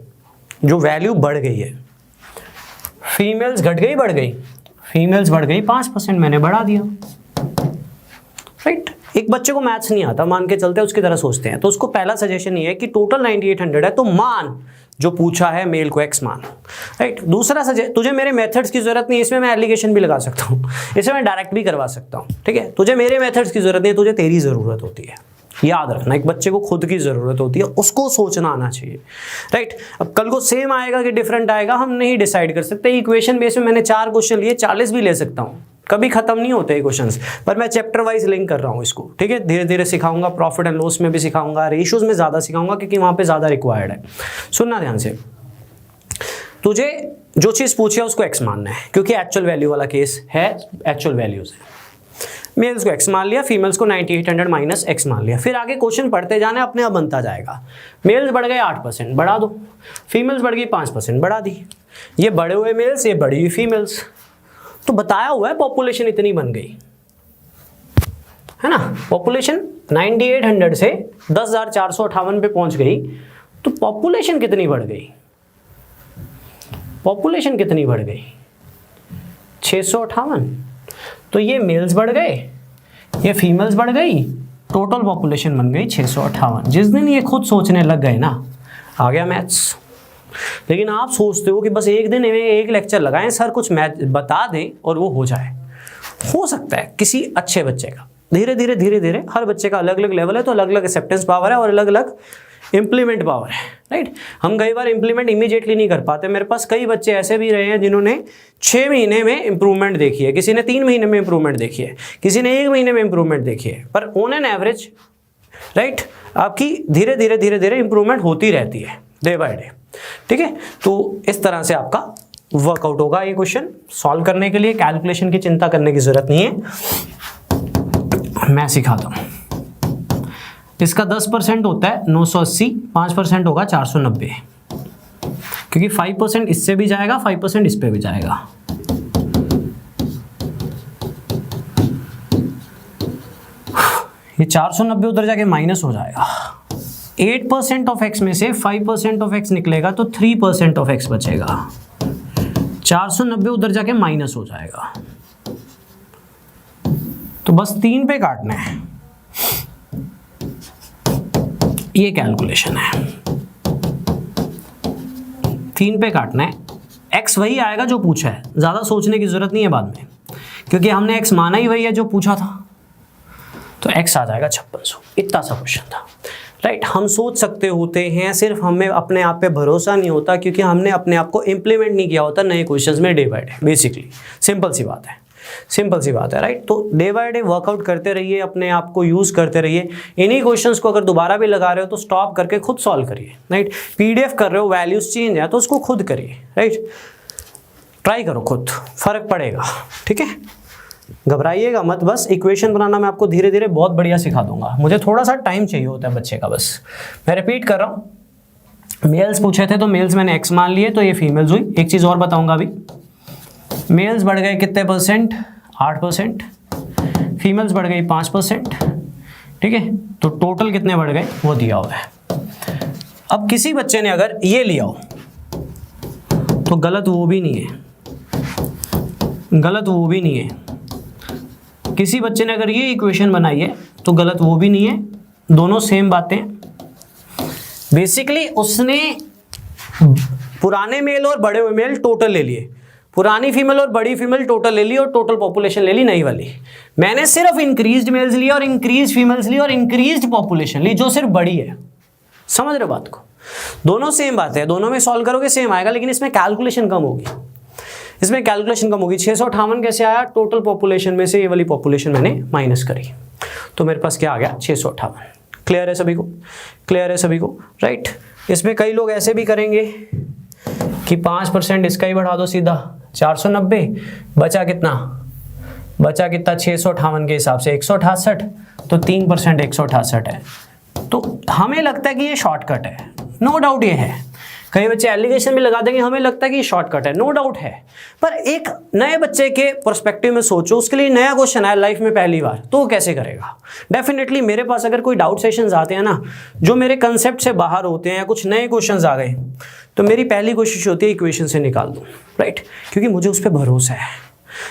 जो वैल्यू बढ़ गई है। फीमेल्स घट गई बढ़ गई, फीमेल्स बढ़ गई 5%, मैंने बढ़ा दिया, राइट। एक बच्चे को मैथ्स नहीं आता, मान के चलते हैं उसकी तरह सोचते हैं, तो उसको पहला सजेशन ये है कि टोटल 9800 है, तो मान जो पूछा है मेल को x मान, राइट। दूसरा तुझे मेरे मेथड्स की जरूरत नहीं, इसमें मैं एलिगेशन भी लगा सकता हूँ, इसमें मैं डायरेक्ट भी करवा सकता हूँ, ठीक है। तुझे मेरे मेथड्स की जरूरत नहीं, तुझे तेरी जरूरत होती है, याद रखना। एक बच्चे को खुद की जरूरत होती है, उसको सोचना आना चाहिए, राइट। अब कल को सेम आएगा कि डिफरेंट आएगा हम नहीं डिसाइड कर सकते। इक्वेशन बेस में मैंने 4 क्वेश्चन लिए, 40 भी ले सकता हूँ, कभी खत्म नहीं होते क्वेश्चंस, पर मैं चैप्टर वाइज लिंक कर रहा हूँ इसको, ठीक है। धीरे धीरे सिखाऊंगा, प्रॉफिट एंड लॉस में भी सिखाऊंगा, रेशियोज में ज्यादा सिखाऊंगा क्योंकि वहां पे ज्यादा रिक्वायर्ड है। सुनना ध्यान से, तुझे जो चीज पूछी है उसको x मानना है, क्योंकि एक्चुअल वैल्यू वाला केस है, एक्चुअल वैल्यूज है। मेल्स को x मान लिया, फीमेल्स को 9800 माइनस x मान लिया। फिर आगे क्वेश्चन पढ़ते जाना, अपने आप बनता जाएगा। मेल्स बढ़ गए 8%, बढ़ा दो। फीमेल्स बढ़ गई 5%, बढ़ा दी। ये बढ़े हुए मेल्स, ये बढ़ी हुई फीमेल्स, तो बताया हुआ है पॉपुलेशन इतनी बन गई है ना। पॉपुलेशन 9800 से 10458 पे पहुंच गई, तो पॉपुलेशन कितनी बढ़ गई, पॉपुलेशन कितनी बढ़ गई 658। तो ये मेल्स बढ़ गए, ये फीमेल्स बढ़ गई, टोटल पॉपुलेशन बन गई 658। जिस दिन ये खुद सोचने लग गए ना, आ गया मैथ्स। लेकिन आप सोचते हो कि बस एक दिन में एक लेक्चर लगाएं, सर कुछ मैथ बता दें और वो हो जाए। हो सकता है किसी अच्छे बच्चे का, धीरे धीरे हर बच्चे का अलग अलग लेवल है, तो अलग अलग एक्सेप्टेंस पावर है और अलग अलग इंप्लीमेंट पावर है, राइट। हम कई बार इंप्लीमेंट इमीडिएटली नहीं कर पाते। मेरे पास कई बच्चे ऐसे भी रहे हैं जिन्होंने 6 महीने में इंप्रूवमेंट देखी है, किसी ने 3 महीने में इंप्रूवमेंट देखी है, किसी ने 1 महीने में इंप्रूवमेंट देखी है, पर ऑन एन एवरेज, राइट, आपकी धीरे धीरे इंप्रूवमेंट होती रहती है डे बाय डे, ठीक है। तो इस तरह से आपका वर्कआउट होगा। ये क्वेश्चन सॉल्व करने के लिए कैलकुलेशन की चिंता करने की जरूरत नहीं है, मैं सिखाता हूं। इसका 10% होता है 980, 5% होगा 490, क्योंकि 5% इससे भी जाएगा, 5% इस पे भी जाएगा। ये 490 उधर जाके माइनस हो जाएगा। 8% ऑफ x में से 5% ऑफ x निकलेगा, तो 3% ऑफ x बचेगा। 490 उधर जाके माइनस हो जाएगा, तो बस 3 पे काटना है। ये कैलकुलेशन है, 3 पे काटना है। x वही आएगा जो पूछा है, ज्यादा सोचने की जरूरत नहीं है बाद में, क्योंकि हमने x माना ही वही है जो पूछा था, तो x आ जाएगा 5600। इतना सा क्वेश्चन था, राइट। हम सोच सकते होते हैं, सिर्फ हमें अपने आप पे भरोसा नहीं होता, क्योंकि हमने अपने आप को इंप्लीमेंट नहीं किया होता नए क्वेश्चंस में day by day. Basically simple सी बात है, सिंपल सी बात है, राइट। तो डे बाय डे वर्कआउट करते रहिए, अपने आप को यूज करते रहिए। इन्हीं क्वेश्चंस को अगर दोबारा भी लगा रहे हो तो स्टॉप करके खुद सॉल्व करिए, राइट। पीडीएफ कर रहे हो, वैल्यूज चेंज है तो उसको खुद करिए, राइट। ट्राई करो खुद, फर्क पड़ेगा, ठीक है। घबराइएगा मत, बस इक्वेशन बनाना मैं आपको धीरे धीरे बहुत बढ़िया सिखा दूंगा। मुझे थोड़ा सा टाइम चाहिए होता है बच्चे का, बस मैं रिपीट कर रहा हूँ। मेल्स पूछे थे तो मेल्स मैंने एक्स मान लिए, तो ये फीमेल्स हुई। एक चीज़ और बताऊंगा अभी, मेल्स बढ़ गए कितने परसेंट, 8%, फीमेल्स बढ़ गई 5%, ठीक है। तो टोटल कितने बढ़ गए वो दिया हुआ है। अब किसी बच्चे ने अगर ये लिया हो तो गलत वो भी नहीं है, गलत वो भी नहीं है। किसी बच्चे ने अगर ये इक्वेशन बनाई है तो गलत वो भी नहीं है, दोनों सेम बातें। बेसिकली उसने पुराने मेल और बड़े हुए मेल टोटल ले लिए, पुरानी फीमेल और बड़ी फीमेल टोटल ले ली और टोटल पॉपुलेशन ले ली नई वाली। मैंने सिर्फ इंक्रीज्ड मेल्स लिया और इंक्रीज्ड फीमेल्स ली और इंक्रीज्ड पॉपुलेशन ली जो सिर्फ बड़ी है। समझ रहे हो बात को? दोनों सेम बात है, दोनों में सॉल्व करोगे सेम आएगा, लेकिन इसमें कैलकुलेशन कम होगी, इसमें कैलकुलेशन कम होगी। 658 कैसे आया? टोटल पॉपुलेशन में से ये वाली पॉपुलेशन मैंने माइनस करी, तो मेरे पास क्या आ गया? 658। क्लियर है सभी को? क्लियर है सभी को, राइट। इसमें कई लोग ऐसे भी करेंगे कि 5% इसका ही बढ़ा दो सीधा, 490 बचा कितना? बचा कितना? 658 के हिसाब से 168, तो 3% 168 है। तो हमें लगता है कि ये शॉर्टकट है, नो डाउट ये है। कई बच्चे एलिगेशन भी लगा देंगे, हमें लगता है कि ये शॉर्टकट है, नो डाउट है। पर एक नए बच्चे के पर्सपेक्टिव में सोचो, उसके लिए नया क्वेश्चन आया लाइफ में पहली बार, तो वो कैसे करेगा? डेफिनेटली मेरे पास अगर कोई डाउट सेशंस आते हैं ना, जो मेरे कंसेप्ट से बाहर होते हैं या कुछ नए क्वेश्चंस आ गए, तो मेरी पहली कोशिश होती है इक्वेशन से निकाल दूं, राइट, क्योंकि मुझे उस पर भरोसा है,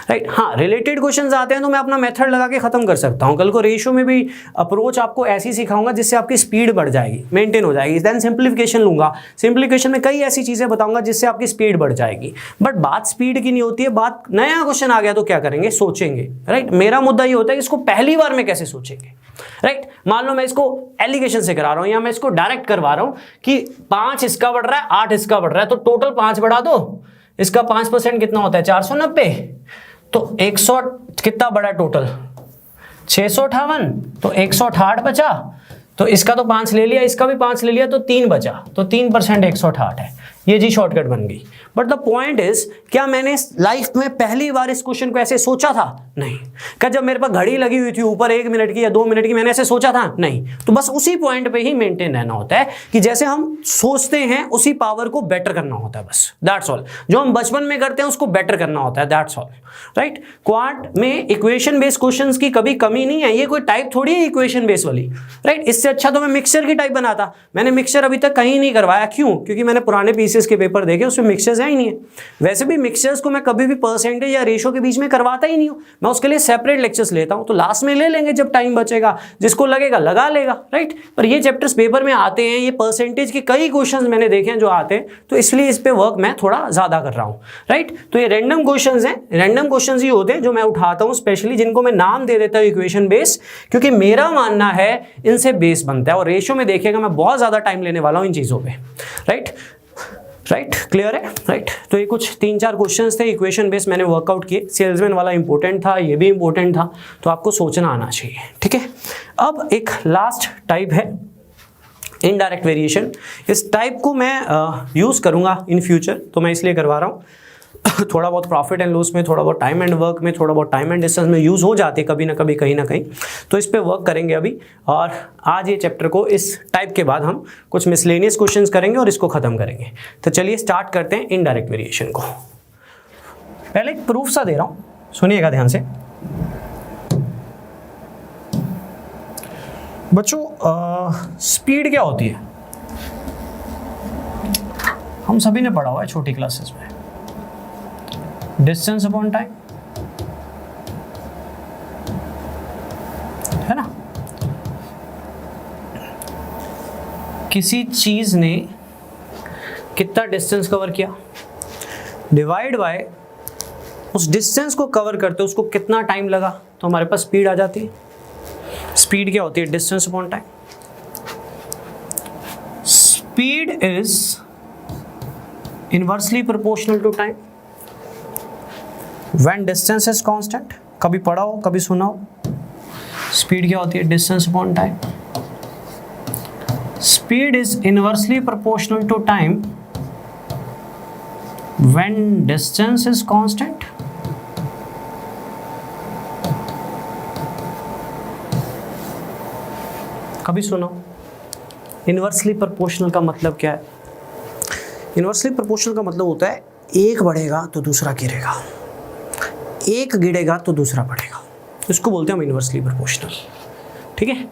राइट। हाँ, रिलेटेड क्वेश्चंस आते हैं तो मैं अपना मेथड लगा के खत्म कर सकता हूँ। कल को रेशियो में भी अप्रोच आपको ऐसी सिखाऊंगा जिससे आपकी स्पीड बढ़ जाएगी, मेंटेन हो जाएगी। देन सिंप्लीफिकेशन लूंगा, सिंप्लीफिकेशन में कई ऐसी चीजें बताऊंगा जिससे आपकी स्पीड बढ़ जाएगी। बट बात स्पीड की नहीं होती है, बात नया क्वेश्चन आ गया तो क्या करेंगे? सोचेंगे, राइट। मेरा मुद्दा ये होता है कि इसको पहली बार में कैसे सोचेंगे, राइट। मान लो मैं इसको एलिगेशन से करा रहा हूं या मैं इसको डायरेक्ट करवा रहा हूं कि 5 इसका बढ़ रहा है, 8 इसका बढ़ रहा है, तो टोटल 5 बढ़ा दो, इसका 5% कितना होता है? 490, तो 100 कितना बड़ा टोटल? 658, तो 168 बचा, तो इसका तो 5 ले लिया, इसका भी 5 ले लिया, तो 3 बचा, तो 3% 168 है। ये जी शॉर्टकट बन गई। बट द पॉइंट इज, क्या मैंने लाइफ में पहली बार इस क्वेश्चन को ऐसे सोचा था? नहीं। क्या जब मेरे पास घड़ी लगी हुई थी ऊपर 1 मिनट की या 2 मिनट की, मैंने ऐसे सोचा था? नहीं। तो बस उसी पॉइंट पे ही मेंटेन रहना होता है कि जैसे हम सोचते हैं उसी पावर को बेटर करना होता है, बस दैट्स ऑल। जो हम बचपन में करते हैं उसको बेटर करना होता है, दैट्स ऑल, राइट। क्वांट में इक्वेशन बेस्ड क्वेश्चंस की कभी कमी नहीं है, ये कोई टाइप थोड़ी है इक्वेशन बेस्ड वाली, राइट। इससे अच्छा तो मैं मिक्सचर की टाइप बनाता। मैंने मिक्सचर अभी तक कहीं नहीं करवाया, क्यों? क्योंकि मैंने पुराने पीसीएस के पेपर देखे, उसमें मिक्सचर्स है ही नहीं है। वैसे भी मिक्सचर्स को मैं कभी भी परसेंटेज या रेशो के बीच में करवाता ही नहीं हूं, मैं उसके लिए सेपरेट लेक्चर्स लेता हूं। तो लास्ट में ले लेंगे जब टाइम बचेगा, जिसको लगेगा लगा लेगा, राइट। पर ये चैप्टर्स पेपर में आते हैं, ये परसेंटेज के कई क्वेश्चंस मैंने देखे हैं जो आते हैं, तो इसलिए इस पे वर्क मैं थोड़ा ज्यादा कर रहा हूं, राइट। तो ये रैंडम क्वेश्चंस हैं, रैंडम क्वेश्चंस ही होते हैं जो मैं उठाता हूं स्पेशली, जिनको मैं नाम दे देता हूं इक्वेशन बेस, क्योंकि मेरा मानना है इनसे बेस बनता है। और रेशियो में देखिएगा मैं बहुत ज्यादा टाइम लेने वाला हूं इन चीजों पे, राइट। राइट, क्लियर है, राइट। तो ये कुछ 3-4 क्वेश्चंस थे इक्वेशन बेस, मैंने वर्कआउट किए। सेल्समैन वाला इंपॉर्टेंट था, ये भी इंपॉर्टेंट था, तो आपको सोचना आना चाहिए, ठीक है। अब एक लास्ट टाइप है इनडायरेक्ट वेरिएशन। इस टाइप को मैं यूज करूंगा इन फ्यूचर, तो मैं इसलिए करवा रहा हूँ। थोड़ा बहुत प्रॉफिट एंड लॉस में, थोड़ा बहुत टाइम एंड वर्क में, थोड़ा बहुत टाइम एंड डिस्टेंस में यूज़ हो जाती है कभी ना कभी, कहीं ना कहीं। तो इस पे वर्क करेंगे अभी, और आज ये चैप्टर को इस टाइप के बाद हम कुछ मिसलेनियस क्वेश्चंस करेंगे और इसको खत्म करेंगे। तो चलिए स्टार्ट करते हैं इनडायरेक्ट वेरिएशन को। पहले एक प्रूफ सा दे रहा हूँ, सुनिएगा ध्यान से बच्चों। स्पीड क्या होती है? हम सभी ने पढ़ा हुआ है छोटी क्लासेस में, डिस्टेंस अपॉन टाइम, है ना। किसी चीज ने कितना डिस्टेंस कवर किया, डिवाइड बाय उस डिस्टेंस को कवर करते उसको कितना टाइम लगा, तो हमारे पास स्पीड आ जाती है। स्पीड क्या होती है? Distance upon time. Speed is inversely proportional to time. When distance is constant, कभी पढ़ा हो कभी सुना हो। स्पीड क्या होती है? Distance upon time. Speed is inversely proportional to time when distance is constant. कभी सुनो। इनवर्सली प्रोपोर्शनल का मतलब क्या है? इनवर्सली प्रोपोर्शनल का मतलब होता है एक बढ़ेगा तो दूसरा गिरेगा, एक गिरेगा तो दूसरा बढ़ेगा, इसको बोलते हैं हम इनवर्सली प्रोपोर्शनल। ठीक है,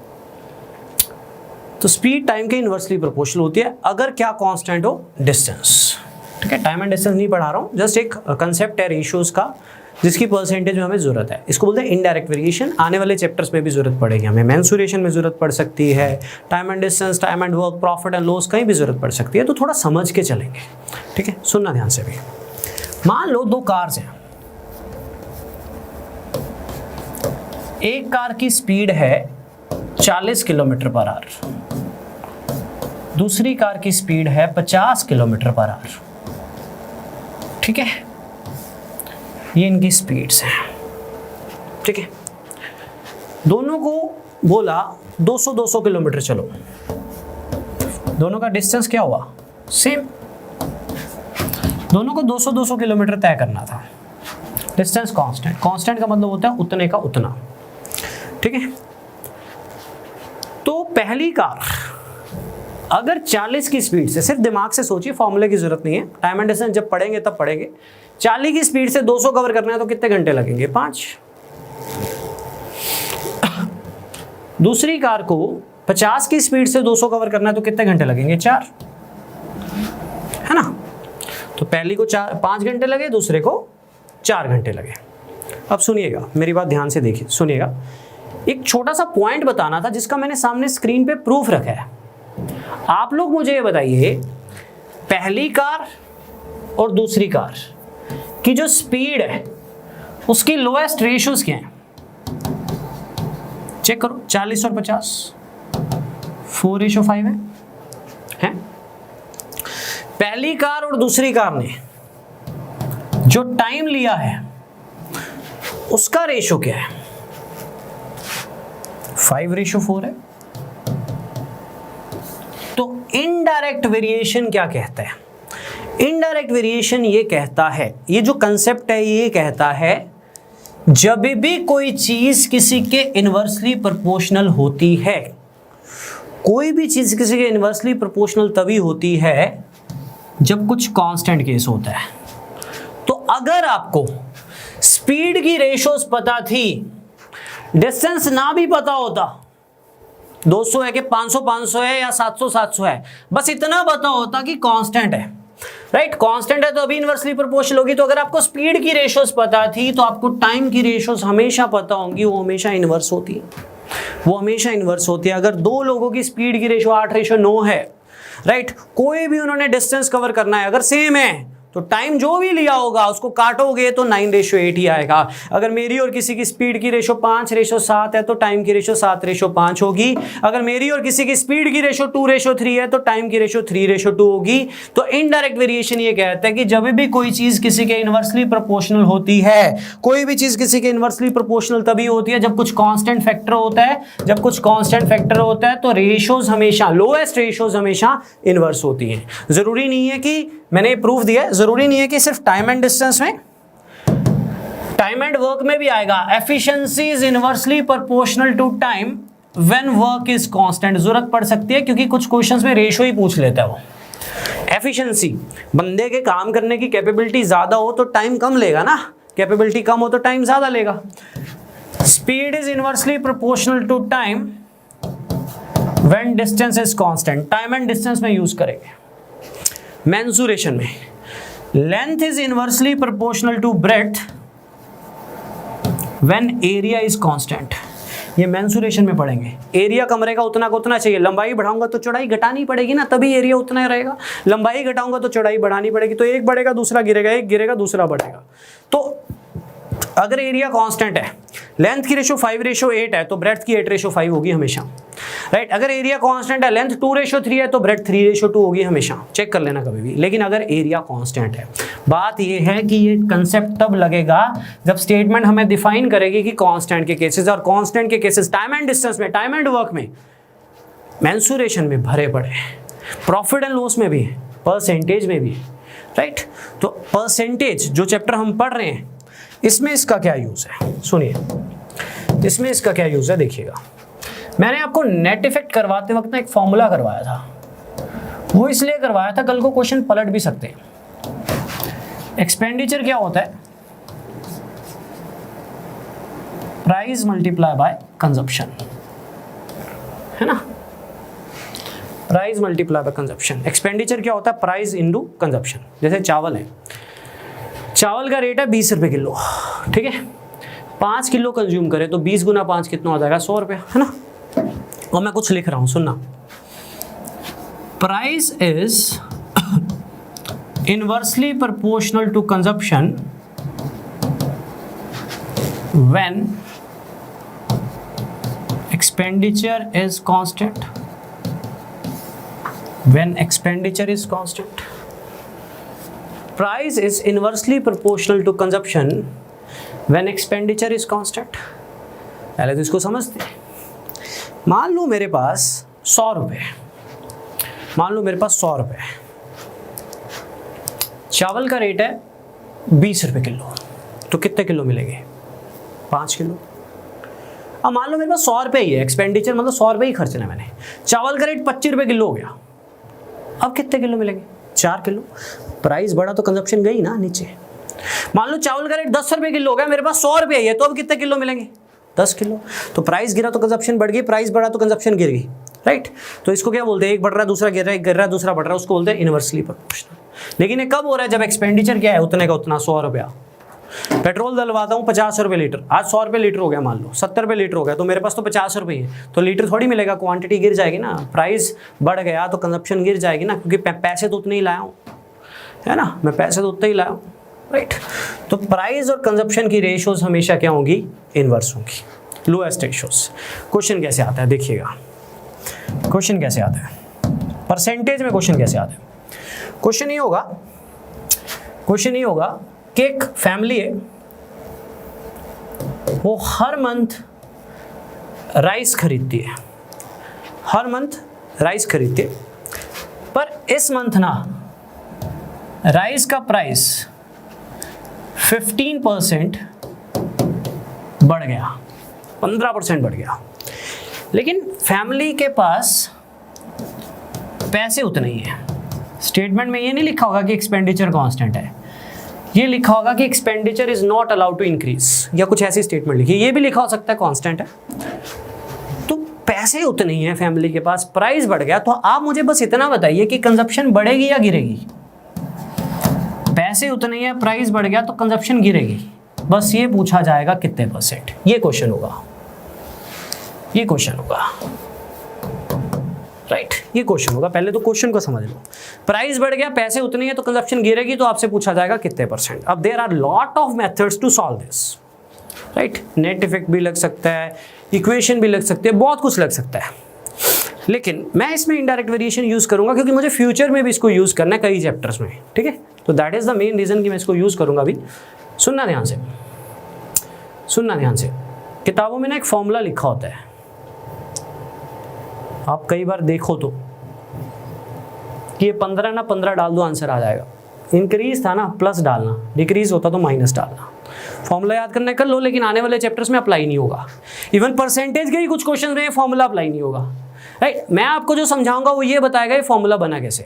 तो स्पीड टाइम के इनवर्सली प्रोपोर्शनल होती है अगर क्या कांस्टेंट हो? डिस्टेंस। ठीक है, टाइम एंड डिस्टेंस नहीं पढ़ा रहा हूँ, जस्ट एक कंसेप्ट है रेशियोज का जिसकी परसेंटेज में हमें जरूरत है। इसको बोलते हैं इनडायरेक्ट वेरिएशन। आने वाले चैप्टर्स में भी जरूरत पड़ेगी हमें, मेंसुरेशन में जरूरत पड़ सकती है, time and distance, time and work, profit and loss, कहीं भी जरूरत पड़ सकती है, तो थोड़ा समझ के चलेंगे। ठीक है, सुनना ध्यान से भी। मान लो दो कार्स हैं, एक कार की स्पीड है 40 किलोमीटर पर आवर, दूसरी कार की स्पीड है 50 किलोमीटर पर आवर। ठीक है, ये इनकी स्पीड्स हैं। ठीक है, दोनों को बोला 200-200 किलोमीटर चलो, दोनों का डिस्टेंस क्या हुआ? सेम। दोनों को 200-200 किलोमीटर तय करना था, डिस्टेंस कांस्टेंट। कांस्टेंट का मतलब होता है उतने का उतना। ठीक है, तो पहली कार अगर 40 की स्पीड से, सिर्फ दिमाग से सोचिए, फॉर्मूले की जरूरत नहीं है, टाइम एंड डिस्टेंस जब पढ़ेंगे तब पढ़ेंगे। 40 की स्पीड से 200 कवर करना है तो कितने घंटे लगेंगे? 5। दूसरी कार को 50 की स्पीड से 200 कवर करना है तो कितने घंटे लगेंगे? 4, है ना? तो पहली को 5 घंटे लगे, दूसरे को 4 घंटे लगे। अब सुनिएगा, मेरी बात ध्यान से देखिए, सुनिएगा। एक छोटा सा पॉइंट बताना था जिसका मैंने सामने स्क्रीन पे प्रूफ रखा है। आप लोग मुझे ये बताइए, पहली कार और दूसरी कार की जो स्पीड है उसकी लोएस्ट रेशियोज क्या है? चेक करो, 40 और 50, 4:5 है? पहली कार और दूसरी कार ने जो टाइम लिया है उसका रेशो क्या है? 5:4 है। तो इनडायरेक्ट वेरिएशन क्या कहता है? इनडायरेक्ट वेरिएशन ये कहता है, ये जो कंसेप्ट है ये कहता है, जब भी कोई चीज किसी के इनवर्सली प्रोपोर्शनल होती है, कोई भी चीज किसी के इनवर्सली प्रोपोर्शनल तभी होती है जब कुछ कांस्टेंट केस होता है। तो अगर आपको स्पीड की रेशोस पता थी, डिस्टेंस ना भी पता होता, 200 है कि 500 है या 700 है, बस इतना पता होता कि कांस्टेंट है, राइट? कांस्टेंट है तो अभी इनवर्सली प्रोपोर्शनल होगी। तो अगर आपको स्पीड की रेशोस पता थी तो आपको टाइम की रेशोस हमेशा पता होंगी, वो हमेशा इनवर्स होती है, वो हमेशा इनवर्स होती है। अगर दो लोगों की स्पीड की रेशो 8:9 है, राइट, कोई भी उन्होंने डिस्टेंस कवर करना है, अगर सेम है तो टाइम जो भी लिया होगा उसको काटोगे तो 9:8 ही आएगा। अगर मेरी और किसी की स्पीड की रेशो 5:7 है तो टाइम की रेशो 7:5 होगी। अगर मेरी और किसी की स्पीड की रेशो 2:3 है तो टाइम की रेशो 3:2 होगी। तो इनडायरेक्ट वेरिएशन ये कहता है कि जब भी कोई चीज किसी के इनवर्सली प्रोपोर्शनल होती है, कोई भी चीज किसी के इनवर्सली प्रोपोर्शनल तभी होती है जब कुछ कांस्टेंट फैक्टर होता है। जब कुछ कांस्टेंट फैक्टर होता है तो रेशोज हमेशा, लोएस्ट रेशोज हमेशा इनवर्स होती हैं। जरूरी नहीं है कि, मैंने प्रूफ दिया, जरूरी नहीं है कि सिर्फ टाइम एंड डिस्टेंस में, टाइम एंड वर्क में भी आएगा। Efficiency is inversely proportional to time when work is constant. जरूरत पड़ सकती है क्योंकि कुछ क्वेश्चंस में रेशो ही पूछ लेता है वो। एफिशिएंसी, बंदे के काम करने की कैपेबिलिटी ज्यादा हो तो टाइम कम लेगा ना, कैपेबिलिटी कम हो तो टाइम ज्यादा लेगा। Speed is inversely proportional to time when distance is constant. Time and distance में यूज करेंगे। मेंसुरेशन में length is inversely proportional to breadth when area is constant. ये मेंसुरेशन में पढ़ेंगे। एरिया कमरे का उतना को उतना चाहिए, लंबाई बढ़ाऊंगा तो चौड़ाई घटानी पड़ेगी ना, तभी एरिया उतना रहेगा। लंबाई घटाऊंगा तो चौड़ाई बढ़ानी पड़ेगी, तो एक बढ़ेगा दूसरा गिरेगा, एक गिरेगा दूसरा बढ़ेगा। तो अगर एरिया कांस्टेंट है, लेंथ की रेशो 5:8 है तो ब्रेड्थ की 8:5 होगी हमेशा। राइट। अगर एरिया कांस्टेंट है, लेंथ 2:3 है, तो ब्रेड्थ 3:2 होगी हमेशा, चेक कर लेना कभी भी। लेकिन अगर एरिया कांस्टेंट है, बात ये है कि ये कंसेप्ट तब लगेगा जब स्टेटमेंट हमें डिफाइन करेगी कि कांस्टेंट के केसेस और कांस्टेंट के केसेस टाइम एंड डिस्टेंस में, टाइम एंड वर्क में, मेंसुरेशन में भरे पड़े, प्रॉफिट एंड लॉस में भी, परसेंटेज में भी, राइट। तो परसेंटेज जो चैप्टर हम पढ़ रहे हैं, इसमें इसका क्या यूज है, सुनिए, इसमें इसका क्या यूज है देखिएगा। मैंने आपको नेट इफेक्ट करवाते वक्त ना एक फॉर्मूला करवाया था, वो इसलिए करवाया था, कल को क्वेश्चन पलट भी सकते हैं। एक्सपेंडिचर क्या होता है, प्राइस मल्टीप्लाई बाय कंजप्शन, है ना, price multiply by consumption. Expenditure क्या होता है, प्राइस इनटू कंजप्शन। जैसे चावल है, चावल का रेट है 20 रुपए किलो, ठीक है, 5 किलो कंज्यूम करें तो 20 गुना 5 कितना हो जाएगा, 100 रुपये, है ना। और मैं कुछ लिख रहा हूं, सुनना, price is inversely proportional to consumption when expenditure is constant, when expenditure is constant. Price is inversely proportional to consumption when expenditure is constant. पहले तो इसको समझते हैं। मान लो मेरे पास 100 रुपये, मान लो मेरे पास 100 रुपये, चावल का रेट है 20 रुपये किलो, तो कितने किलो मिलेंगे, 5 किलो। अब मान लो मेरे पास 100 रुपये ही है, एक्सपेंडिचर मतलब 100 रुपये ही खर्चना है मैंने, चावल का रेट 25 रुपये किलो हो गया, अब कितने किलो मिलेंगे, 4 किलो। प्राइस बढ़ा तो कंजप्शन गई ना नीचे। मान लो चावल का रेट 10 रुपये किलो हो गया, मेरे पास 100 रुपये है, तो अब कितने किलो मिलेंगे, 10 किलो। तो प्राइस गिरा तो कंजप्शन बढ़ गई, प्राइस बढ़ा तो कंजप्शन गिर गई, राइट। तो इसको क्या बोलते हैं, एक बढ़ रहा है दूसरा गिर रहा है, एक गिर रहा है दूसरा बढ़ रहा है, उसको बोलते हैं इनवर्सली प्रोपोर्शनल। लेकिन ये कब हो रहा है, जब एक्सपेंडिचर क्या है उतने का उतना, 100 रुपया। पेट्रोल डलवाता हूँ 50 रुपये लीटर, आज 100 रुपये लीटर हो गया, मान लो 70 रुपये लीटर हो गया, तो मेरे पास तो 50 रुपये है, तो लीटर थोड़ी मिलेगा, क्वांटिटी गिर जाएगी ना। प्राइस बढ़ गया तो कंजप्शन गिर जाएगी ना, क्योंकि पैसे तो उतने ही लाया हूँ, है ना, मैं पैसे तो उतने ही लाया हूँ, राइट। तो प्राइस और कंजप्शन की रेशियोज हमेशा क्या होंगी, इनवर्स होंगी, लोएस्ट रेशियोज। क्वेश्चन कैसे आता है देखिएगा, क्वेश्चन कैसे आता है, परसेंटेज में क्वेश्चन कैसे आता है। क्वेश्चन ये होगा, क्वेश्चन ये होगा कि एक फैमिली है, वो हर मंथ राइस खरीदती है, हर मंथ राइस खरीदती है, पर इस मंथ ना राइस का प्राइस 15% बढ़ गया, 15% बढ़ गया। लेकिन फैमिली के पास पैसे उतने ही हैं। स्टेटमेंट में ये नहीं लिखा होगा कि एक्सपेंडिचर कांस्टेंट है, ये लिखा होगा कि expenditure is not allowed to increase, या कुछ ऐसी स्टेटमेंट लिखी। ये भी लिखा हो सकता है कांस्टेंट है। तो पैसे उतने ही हैं फैमिली के पास, प्राइस बढ़ गया, तो आप मुझे बस इतना बताइए कि कंजप्शन बढ़ेगी या गिरेगी। पैसे उतने ही हैं, प्राइस बढ़ गया तो कंजप्शन गिरेगी, बस ये पूछा जाएगा कितने परसेंट। ये क्वेश्चन होगा, ये क्वेश्चन होगा, राइट, ये क्वेश्चन होगा। पहले तो क्वेश्चन को समझ लो, प्राइस बढ़ गया, पैसे उतनी है तो कंजप्शन गिरेगी, तो आपसे पूछा जाएगा कितने परसेंट। अब there are lot of methods to solve this, right. Net effect भी लग सकता है, इक्वेशन भी लग सकती है, बहुत कुछ लग सकता है। लेकिन मैं इसमें इनडायरेक्ट वेरिएशन यूज करूंगा, क्योंकि मुझे फ्यूचर में भी इसको यूज करना है कई चैप्टर्स में, ठीक है। तो that is the main reason कि मैं इसको यूज करूंगा अभी। सुनना ध्यान से, सुनना ध्यान से। किताबों में ना एक फॉर्मूला लिखा होता है, आप कई बार देखो तो कि ये 15 ना 15 डाल दो आंसर आ जाएगा। इंक्रीज था ना प्लस डालना, डिक्रीज होता तो माइनस डालना। फॉर्मूला याद करना कर लो, लेकिन आने वाले चैप्टर्स में अप्लाई नहीं होगा। इवन परसेंटेज के ही कुछ क्वेश्चन में फॉर्मूला अप्लाई नहीं होगा, राइट। मैं आपको जो समझाऊंगा वो ये बताएगा ये फॉर्मूला बना कैसे।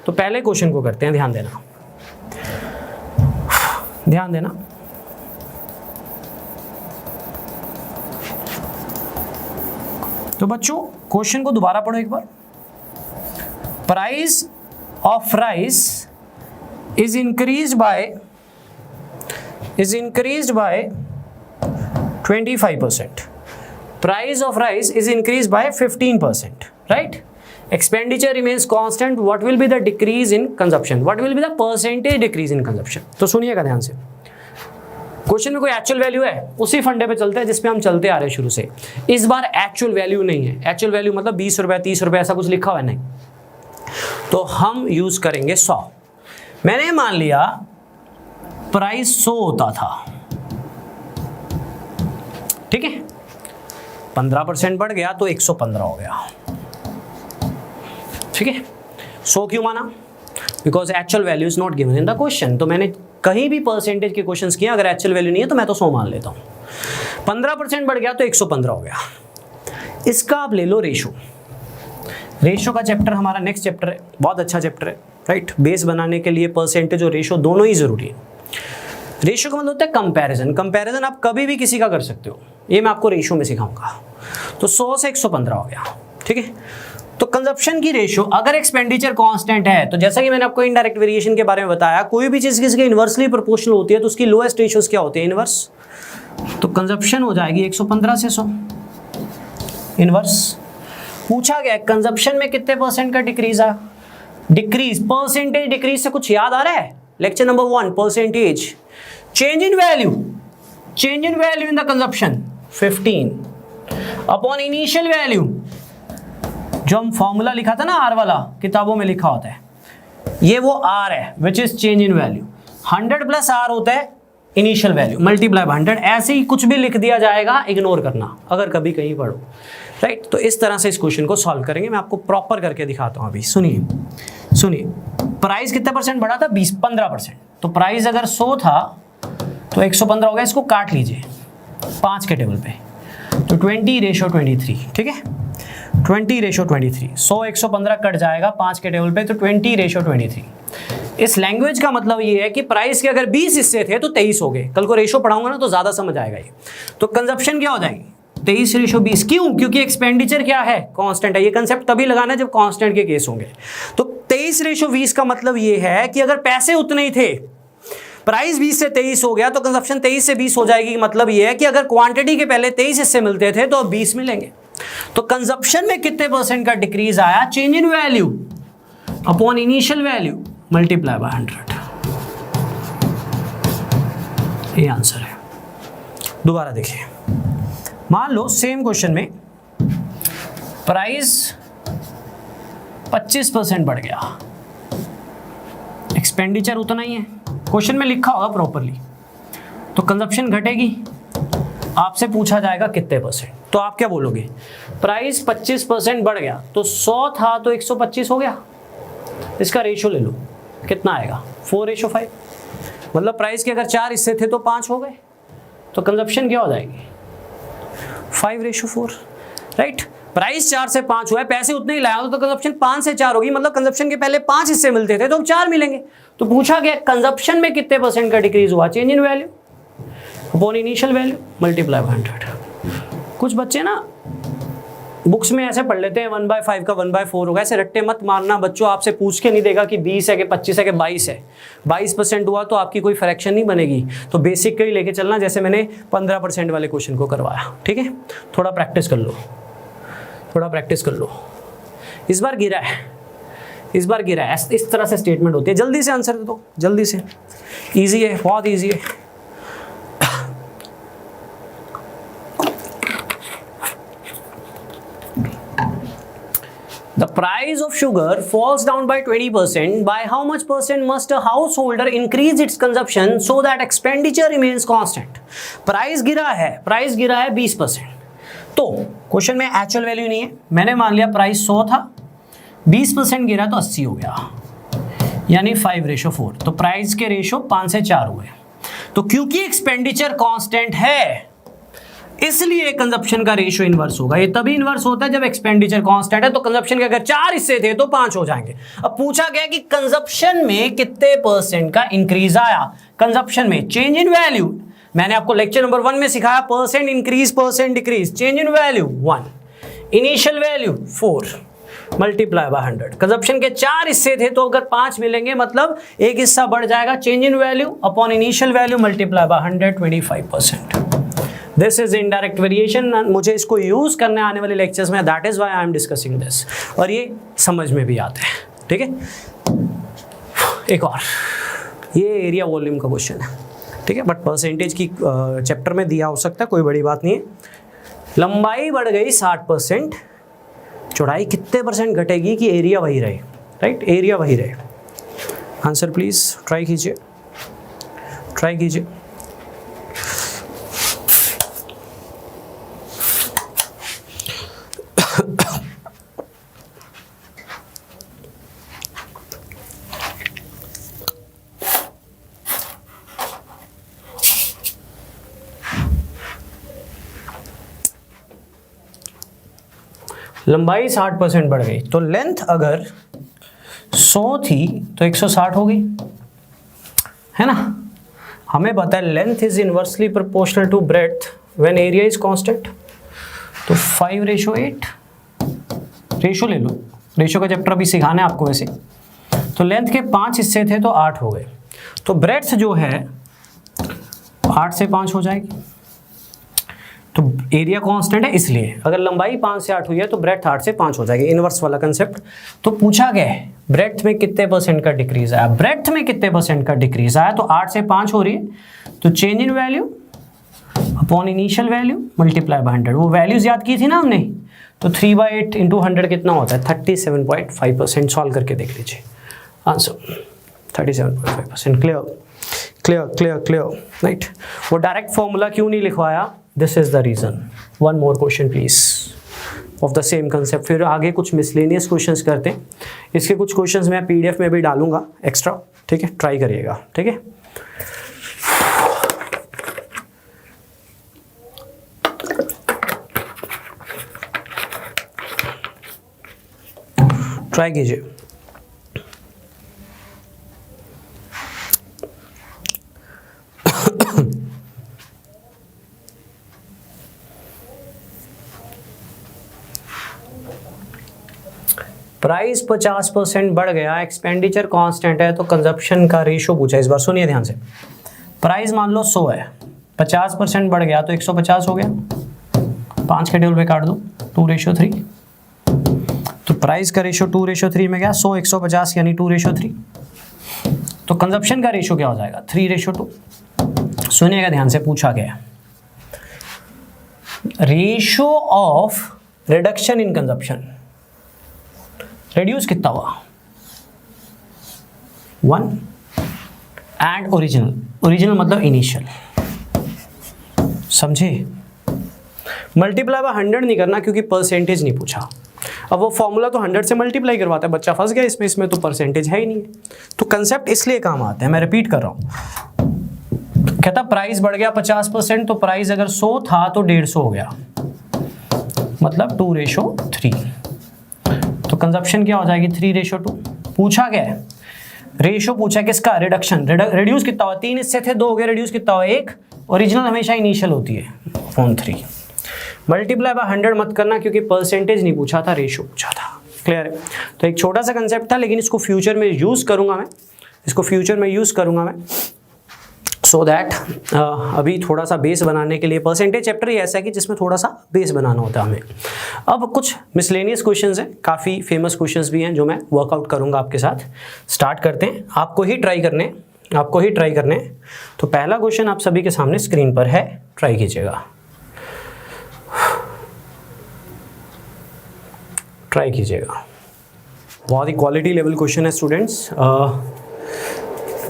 तो पहले क्वेश्चन को करते हैं, ध्यान देना, ध्यान देना। तो बच्चों क्वेश्चन को दोबारा पढ़ो एक बार। Price of rice is increased by 25%. Price of rice is increased by 15%, right? Expenditure remains constant. What will be the decrease in consumption? What will be the percentage decrease in consumption? तो सुनिएगा ध्यान से। Question में कोई actual value है, उसी फंडे पे चलते हैं जिसपे हम चलते आ रहे हैं शुरू से। इस बार एक्चुअल वैल्यू नहीं है, एक्चुअल वैल्यू मतलब 20 रुपए 30 रुपए ऐसा कुछ लिखा हुआ है नहीं, तो हम यूज करेंगे 100। मैंने मान लिया प्राइस 100 होता था, ठीक है, 15% बढ़ गया तो 115 हो गया, ठीक है। 100 क्यों माना? Because actual value is not given in the question. तो मैंने कहीं भी परसेंटेज के क्वेश्चंस किए, अगर एक्चुअल वैल्यू नहीं है तो मैं तो 100 मान लेता हूँ। 15% बढ़ गया तो 115 हो गया। इसका आप ले लो रेशो। रेशो का चैप्टर हमारा नेक्स्ट चैप्टर है, बहुत अच्छा चैप्टर है, राइट। बेस बनाने के लिए परसेंटेज और रेशो दोनों ही जरूरी है। रेशो का मतलब होता है कंपैरिजन। कंपैरिजन आप कभी भी किसी का कर सकते हो, ये मैं आपको रेशो में सिखाऊंगा। तो 100 से 115 हो गया, ठीक है। तो कंजप्शन की रेशो अगर एक्सपेंडिचर कांस्टेंट है, तो जैसा कि मैंने आपको इनडायरेक्ट वेरिएशन के बारे में बताया, कोई भी चीज किसी के इनवर्सली प्रोपोर्शनल होती है तो उसकी लोएस्ट रेशियोज क्या होती है? इनवर्स। तो कंजप्शन हो जाएगी 115 से 100 इनवर्स। पूछा गया कंजप्शन में कितने परसेंट का डिक्रीज आया? डिक्रीज, परसेंटेज डिक्रीज से कुछ याद आ रहा है? Lecture number 1 percentage change in value, change in value in the consumption 15 upon initial value, जो हम फॉर्मूला लिखा था ना आर वाला, किताबों में लिखा होता है, ये वो आर है which is change in value. 100 plus R होता है इनिशियल वैल्यू, मल्टीप्लाई बाय 100। ऐसे ही कुछ भी लिख दिया जाएगा, इग्नोर करना अगर कभी कहीं पढ़ो, राइट। तो इस तरह से इस क्वेश्चन को सॉल्व करेंगे, मैं आपको प्रॉपर करके दिखाता हूं अभी। सुनिए सुनिए, प्राइस कितने परसेंट बढ़ा था? 15%। तो प्राइस अगर 100 था तो 115 हो गया। इसको काट लीजिए 5 के टेबल पे, तो 20:23, ठीक है। 20:23, 100 115 कट जाएगा 5 के टेबल पे, तो 20:23। इस लैंग्वेज का मतलब ये है कि प्राइस के अगर 20 हिस्से थे तो 23 हो गए। कल को रेशो पढ़ाऊंगा ना तो ज्यादा समझ आएगा ये। तो कंजप्शन क्या हो जाएगी? 23:20। क्यों? क्योंकि एक्सपेंडिचर क्या है? कांस्टेंट है। ये कंसेप्ट तभी लगाना है जब कांस्टेंट के केस होंगे। तो 23:20 का मतलब ये है कि अगर पैसे उतने ही थे, प्राइस 20 से 23 हो गया, तो कंजप्शन 23 से 20 हो जाएगी। मतलब ये है कि अगर क्वांटिटी के पहले 23 हिस्से मिलते थे तो अब 20 मिलेंगे। तो कंजप्शन में कितने परसेंट का डिक्रीज आया? Change in value upon initial value multiply by 100। ये आंसर है। दोबारा देखिए, मान लो सेम क्वेश्चन में प्राइस 25% बढ़ गया, एक्सपेंडिचर उतना ही है, क्वेश्चन में लिखा होगा प्रॉपरली, तो कंजप्शन घटेगी। आपसे पूछा जाएगा कितने परसेंट, तो आप क्या बोलोगे? प्राइस 25% बढ़ गया, तो 100 था तो 125 हो गया। इसका रेशो ले लो, कितना आएगा? 4:5। मतलब प्राइस के अगर 4 हिस्से थे तो 5 हो गए, तो कंजप्शन क्या हो जाएगी? 5:4, राइट। प्राइस 4 से 5 हुआ है, पैसे उतने ही लाया तो कंजप्शन 5 से 4 होगी। मतलब कंजप्शन के पहले 5 हिस्से मिलते थे तो अब 4 मिलेंगे। तो पूछा गया कंजप्शन में कितने परसेंट का डिक्रीज हुआ? Change in value upon initial value multiply by 100। कुछ बच्चे ना बुक्स में ऐसे पढ़ लेते हैं 1/5 का 1/4 होगा। ऐसे रट्टे मत मारना। बच्चों आपसे पूछ के नहीं देगा कि 20 है कि 25 है कि 22 है। 22% हुआ तो आपकी कोई फ्रैक्शन नहीं बनेगी। तो बेसिक का ही लेके चलना, जैसे मैंने 15% वाले क्वेश्चन को करवाया, ठीक है। थोड़ा प्रैक्टिस कर लो, थोड़ा प्रैक्टिस कर लो। इस बार गिरा है, इस बार गिरा है। इस तरह से स्टेटमेंट होती है। जल्दी से आंसर दे दो, जल्दी से। ईजी है, बहुत ईजी है। The price of sugar falls down by 20%. By how much percent must a householder increase its consumption so that expenditure remains constant? Price गिरा है, प्राइस गिरा है 20%। तो क्वेश्चन में एक्चुअल वैल्यू नहीं है। मैंने मान लिया प्राइस 100 था, 20% गिरा तो 80 हो गया, यानी 5:4। तो प्राइस के रेशो 5 से 4 हुए। तो क्योंकि एक्सपेंडिचर कांस्टेंट है, इसलिए कंजप्शन का रेशियो इनवर्स होगा। ये तभी इनवर्स होता है जब एक्सपेंडिचर कांस्टेंट है। तो कंजप्शन के अगर 4 हिस्से थे तो 5 हो जाएंगे। अब पूछा गया कि कंजप्शन में कितने परसेंट का इंक्रीज आया? कंजप्शन में चेंज इन वैल्यू, मैंने आपको लेक्चर नंबर 1 में सिखाया, percent increase percent decrease. Change in value 1, initial value 4 multiply by 100। Consumption के 4 हिस्से थे तो अगर 5 मिलेंगे, मतलब एक हिस्सा बढ़ जाएगा। Change in value upon initial value multiply by 100, 25%। This is indirect variation. मुझे इसको यूज करने आने वाले लेक्चर्स में, that is why I am discussing this. और ये समझ में भी आता है, ठीक है। एक और, ये एरिया वॉल्यूम का क्वेश्चन है, ठीक है, बट परसेंटेज की चैप्टर में दिया हो सकता है, कोई बड़ी बात नहीं है। लंबाई बढ़ गई 60%, चौड़ाई कितने परसेंट घटेगी कि एरिया वही रहे, राइट, एरिया वही रहे। आंसर प्लीज ट्राई कीजिए, ट्राई कीजिए। लंबाई 60% बढ़ गई, तो लेंथ अगर 100 थी तो 160 हो गई, है ना। हमें पता है length is inversely proportional to breadth when area is constant, तो 5:8 रेशो ले लो, रेशो का चैप्टर अभी सिखाना है आपको वैसे। तो लेंथ के 5 हिस्से थे तो 8 हो गए, तो ब्रेड्थ जो है 8 से 5 हो जाएगी, तो एरिया कांस्टेंट है इसलिए अगर लंबाई 5 से 8 हुई है तो ब्रेड्थ 8 से 5 हो जाएगी, इनवर्स वाला कंसेप्ट। तो पूछा गया है ब्रेड्थ में कितने परसेंट का डिक्रीज आया, ब्रेड्थ में कितने परसेंट का डिक्रीज आया, तो 8 से 5 हो रही है, तो change in value upon initial value multiply by 100, वो वैल्यूज याद की थी ना हमने, तो 3/8 इंटू 100 कितना होता है 37.5%। सॉल्व करके देख लीजिए answer 37.5%। Clear clear clear clear, right. वो डायरेक्ट फॉर्मूला क्यों नहीं लिखवाया, this is the reason. One more question please of the same concept, फिर आगे कुछ मिसलेनियस क्वेश्चंस करते हैं। इसके कुछ क्वेश्चंस मैं पीडीएफ में भी डालूंगा एक्स्ट्रा, ठीक है, ट्राई करिएगा, ठीक है। ट्राई कीजिए। प्राइस 50% बढ़ गया, एक्सपेंडिचर कांस्टेंट है, तो कंजप्शन का रेशो पूछा इस बार, सुनिए ध्यान से। प्राइस मान लो 100 है, 50% बढ़ गया तो 150 हो गया, 5 के टेबल पे काट दो 2:3, तो प्राइस का रेशो 2:3 में गया, 100 150 यानी 2:3, तो कंजप्शन का रेशो क्या हो जाएगा 3:2। सुनिएगा ध्यान से, पूछा गया ratio of reduction in consumption, reduce कितना हुआ 1 एंड ओरिजिनल, ओरिजिनल मतलब इनिशियल, समझे। मल्टीप्लाई बाय 100 नहीं करना क्योंकि परसेंटेज नहीं पूछा। अब वो फॉर्मूला तो 100 से मल्टीप्लाई करवाता है, बच्चा फंस गया इसमें तो परसेंटेज है ही नहीं, तो कंसेप्ट इसलिए काम आते हैं। मैं रिपीट कर रहा हूं, कहता प्राइस बढ़ गया 50%, तो प्राइस अगर 100 था तो 150 हो गया, मतलब 2:3, तो कंजप्शन क्या हो जाएगी 3:2। पूछा गया है रेशो, पूछा किसका रिडक्शन, रिड्यूस कितना हुआ 3 हिस्से थे 2 हो गए, रिड्यूस कितना हुआ 1, ओरिजिनल हमेशा इनिशियल होती है अपॉन 3। मल्टीप्लाई बाय 100 मत करना क्योंकि परसेंटेज नहीं पूछा था, रेशो पूछा था। क्लियर है। तो एक छोटा सा कंसेप्ट था, लेकिन इसको फ्यूचर में यूज करूंगा मैं, इसको फ्यूचर में यूज करूंगा मैं, सो दैट अभी थोड़ा सा बेस बनाने के लिए। परसेंटेज चैप्टर ही ऐसा है कि जिसमें थोड़ा सा बेस बनाना होता है हमें। अब कुछ मिसलेनियस क्वेश्चंस हैं, काफ़ी फेमस क्वेश्चंस भी हैं जो मैं वर्कआउट करूंगा आपके साथ। स्टार्ट करते हैं, आपको ही ट्राई करने, आपको ही ट्राई करने। तो पहला क्वेश्चन आप सभी के सामने स्क्रीन पर है, ट्राई कीजिएगा, ट्राई कीजिएगा। बहुत ही क्वालिटी लेवल क्वेश्चन है students.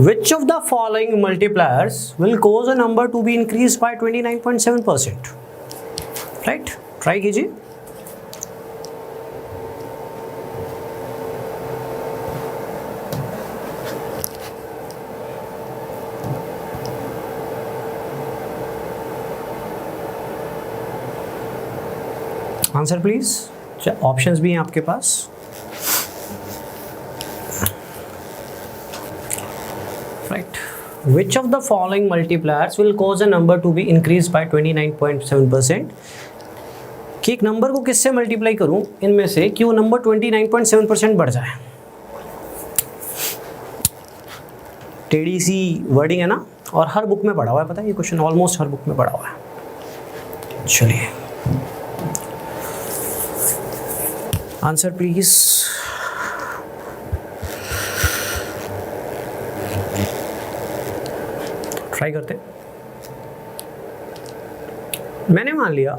Which of the following multipliers will cause a number to be increased by 29.7%? Right? Try कीजिए। Answer please. ऑप्शंस भी हैं आपके पास। Right. Which of the following multipliers will cause a number to be increased by 29.7%? कि एक number को किससे multiply करूं इनमें से कि वो नंबर 29.7% बढ़ जाए। टेढ़ी सी वर्डिंग है ना, और हर बुक में पढ़ा हुआ है, पता है ये क्वेश्चन ऑलमोस्ट हर बुक में पढ़ा हुआ है। चलिए आंसर प्लीज। ट्राई करते। मैंने मान लिया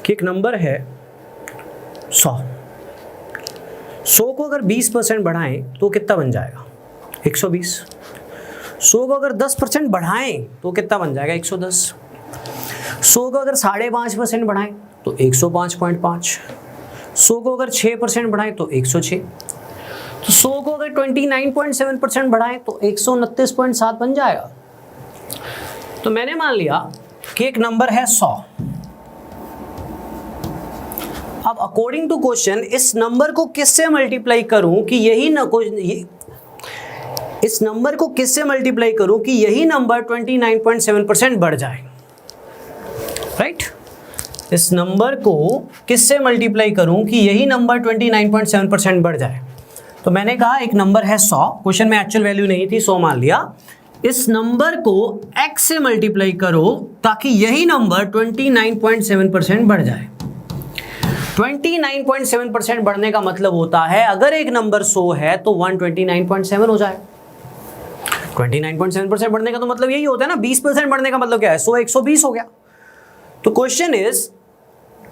कि एक नंबर है 100। 100 को अगर 20% बढ़ाएं तो कितना बन जाएगा? 120। 100 को अगर 10% बढ़ाएं तो कितना बन जाएगा? 110। 100 को अगर 5.5% बढ़ाएं तो 105.5। 100 को अगर 6% बढ़ाएं तो 106। तो 100 को अगर 29.7% बढ़ाएं तो 129.7 बन जाएगा। तो मैंने मान लिया कि एक नंबर है 100। अब अकॉर्डिंग टू क्वेश्चन इस नंबर को किससे मल्टीप्लाई करूं कि इस नंबर को किससे मल्टीप्लाई करूं कि यही नंबर 29.7% बढ़ जाए, राइट? इस नंबर को किससे मल्टीप्लाई करूं कि यही नंबर 29.7% बढ़ जाए। तो मैंने कहा एक नंबर है 100, क्वेश्चन में एक्चुअल वैल्यू नहीं थी, 100 मान लिया। इस नंबर को x से मल्टीप्लाई करो ताकि यही नंबर 29.7% बढ़ जाए। 29.7% बढ़ने का मतलब होता है अगर एक नंबर 100 है तो 129.7 हो जाए। 29.7% बढ़ने का तो मतलब यही होता है ना, 20% बढ़ने का मतलब क्या है? 100 120 हो गया। तो क्वेश्चन इज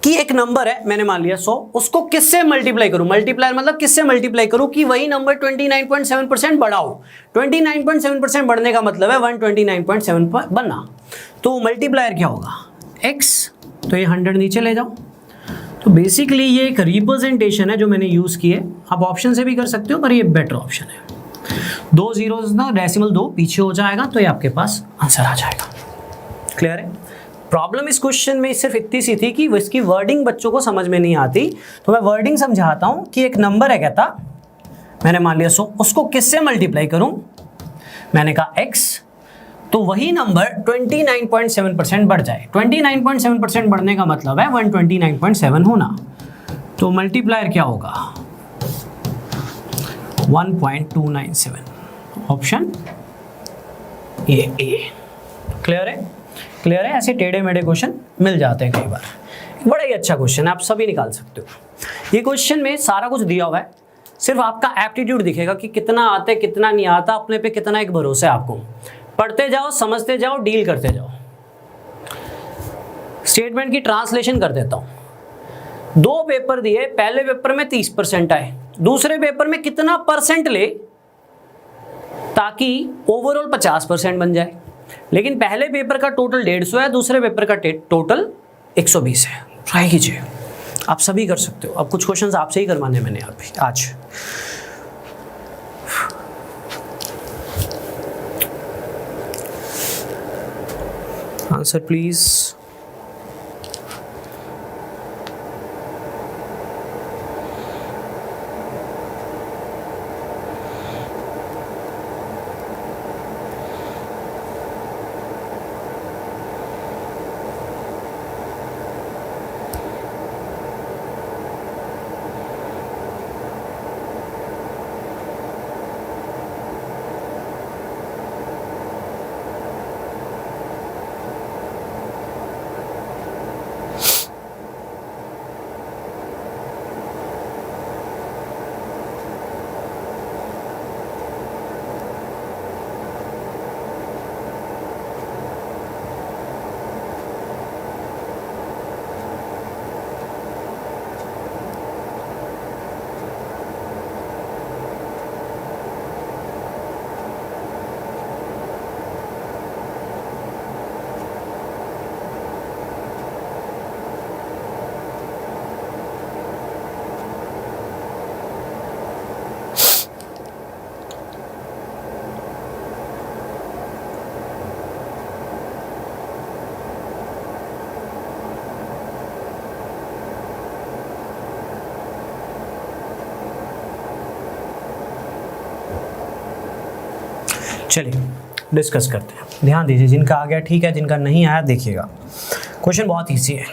कि एक नंबर है, मैंने मान लिया 100, उसको किससे मल्टीप्लाई करूं? मल्टीप्लाई मतलब किससे मल्टीप्लाई करूं कि वही नंबर 29.7% बढ़ाओ। 29.7% बढ़ने का मतलब है 129.7 बनना। तो मल्टीप्लायर क्या होगा? x। तो ये 100 नीचे ले जाओ। तो बेसिकली ये एक रिप्रेजेंटेशन है जो मैंने यूज की है। आप ऑप्शन से भी कर सकते हो पर ये बेटर ऑप्शन है। 2 zeros ना, डेसिमल 2 पीछे हो जाएगा तो ये आपके पास आंसर आ जाएगा। क्लियर है? प्रॉब्लम इस क्वेश्चन में सिर्फ इतनी सी थी कि इसकी वर्डिंग बच्चों को समझ में नहीं आती, तो मैं वर्डिंग समझाता हूं कि एक नंबर है, कहता मैंने मान लिया 100, उसको किससे मल्टीप्लाई करूं? मैंने कहा x, तो वही नंबर 29.7% बढ़ जाए। 29.7% बढ़ने का मतलब है 129.7 होना। तो मल्टीप्लायर क्या होगा? 1.297, ऑप्शन ए। क्लियर है? क्लियर है? ऐसे टेढ़े मेढ़े क्वेश्चन मिल जाते हैं कई बार। बड़ा ही अच्छा क्वेश्चन है, आप सभी निकाल सकते हो। ये क्वेश्चन में सारा कुछ दिया हुआ है, सिर्फ आपका एप्टीट्यूड दिखेगा कि कितना आता है कितना नहीं आता, अपने पे कितना एक भरोसा है आपको। पढ़ते जाओ, समझते जाओ, डील करते जाओ। स्टेटमेंट की ट्रांसलेशन कर देता हूं। 2 पेपर दिए, पहले पेपर में 30% आए, दूसरे पेपर में कितना परसेंट ले ताकि ओवरऑल 50% बन जाए। लेकिन पहले पेपर का टोटल 150 है, दूसरे पेपर का टोटल 120 है। ट्राई कीजिए, आप सभी कर सकते हो। अब कुछ क्वेश्चंस आपसे ही करवाने मैंने आज। Answer please. चलिए डिस्कस करते हैं। ध्यान दीजिए, जिनका आ गया ठीक है, जिनका नहीं आया देखिएगा। क्वेश्चन बहुत ईजी है,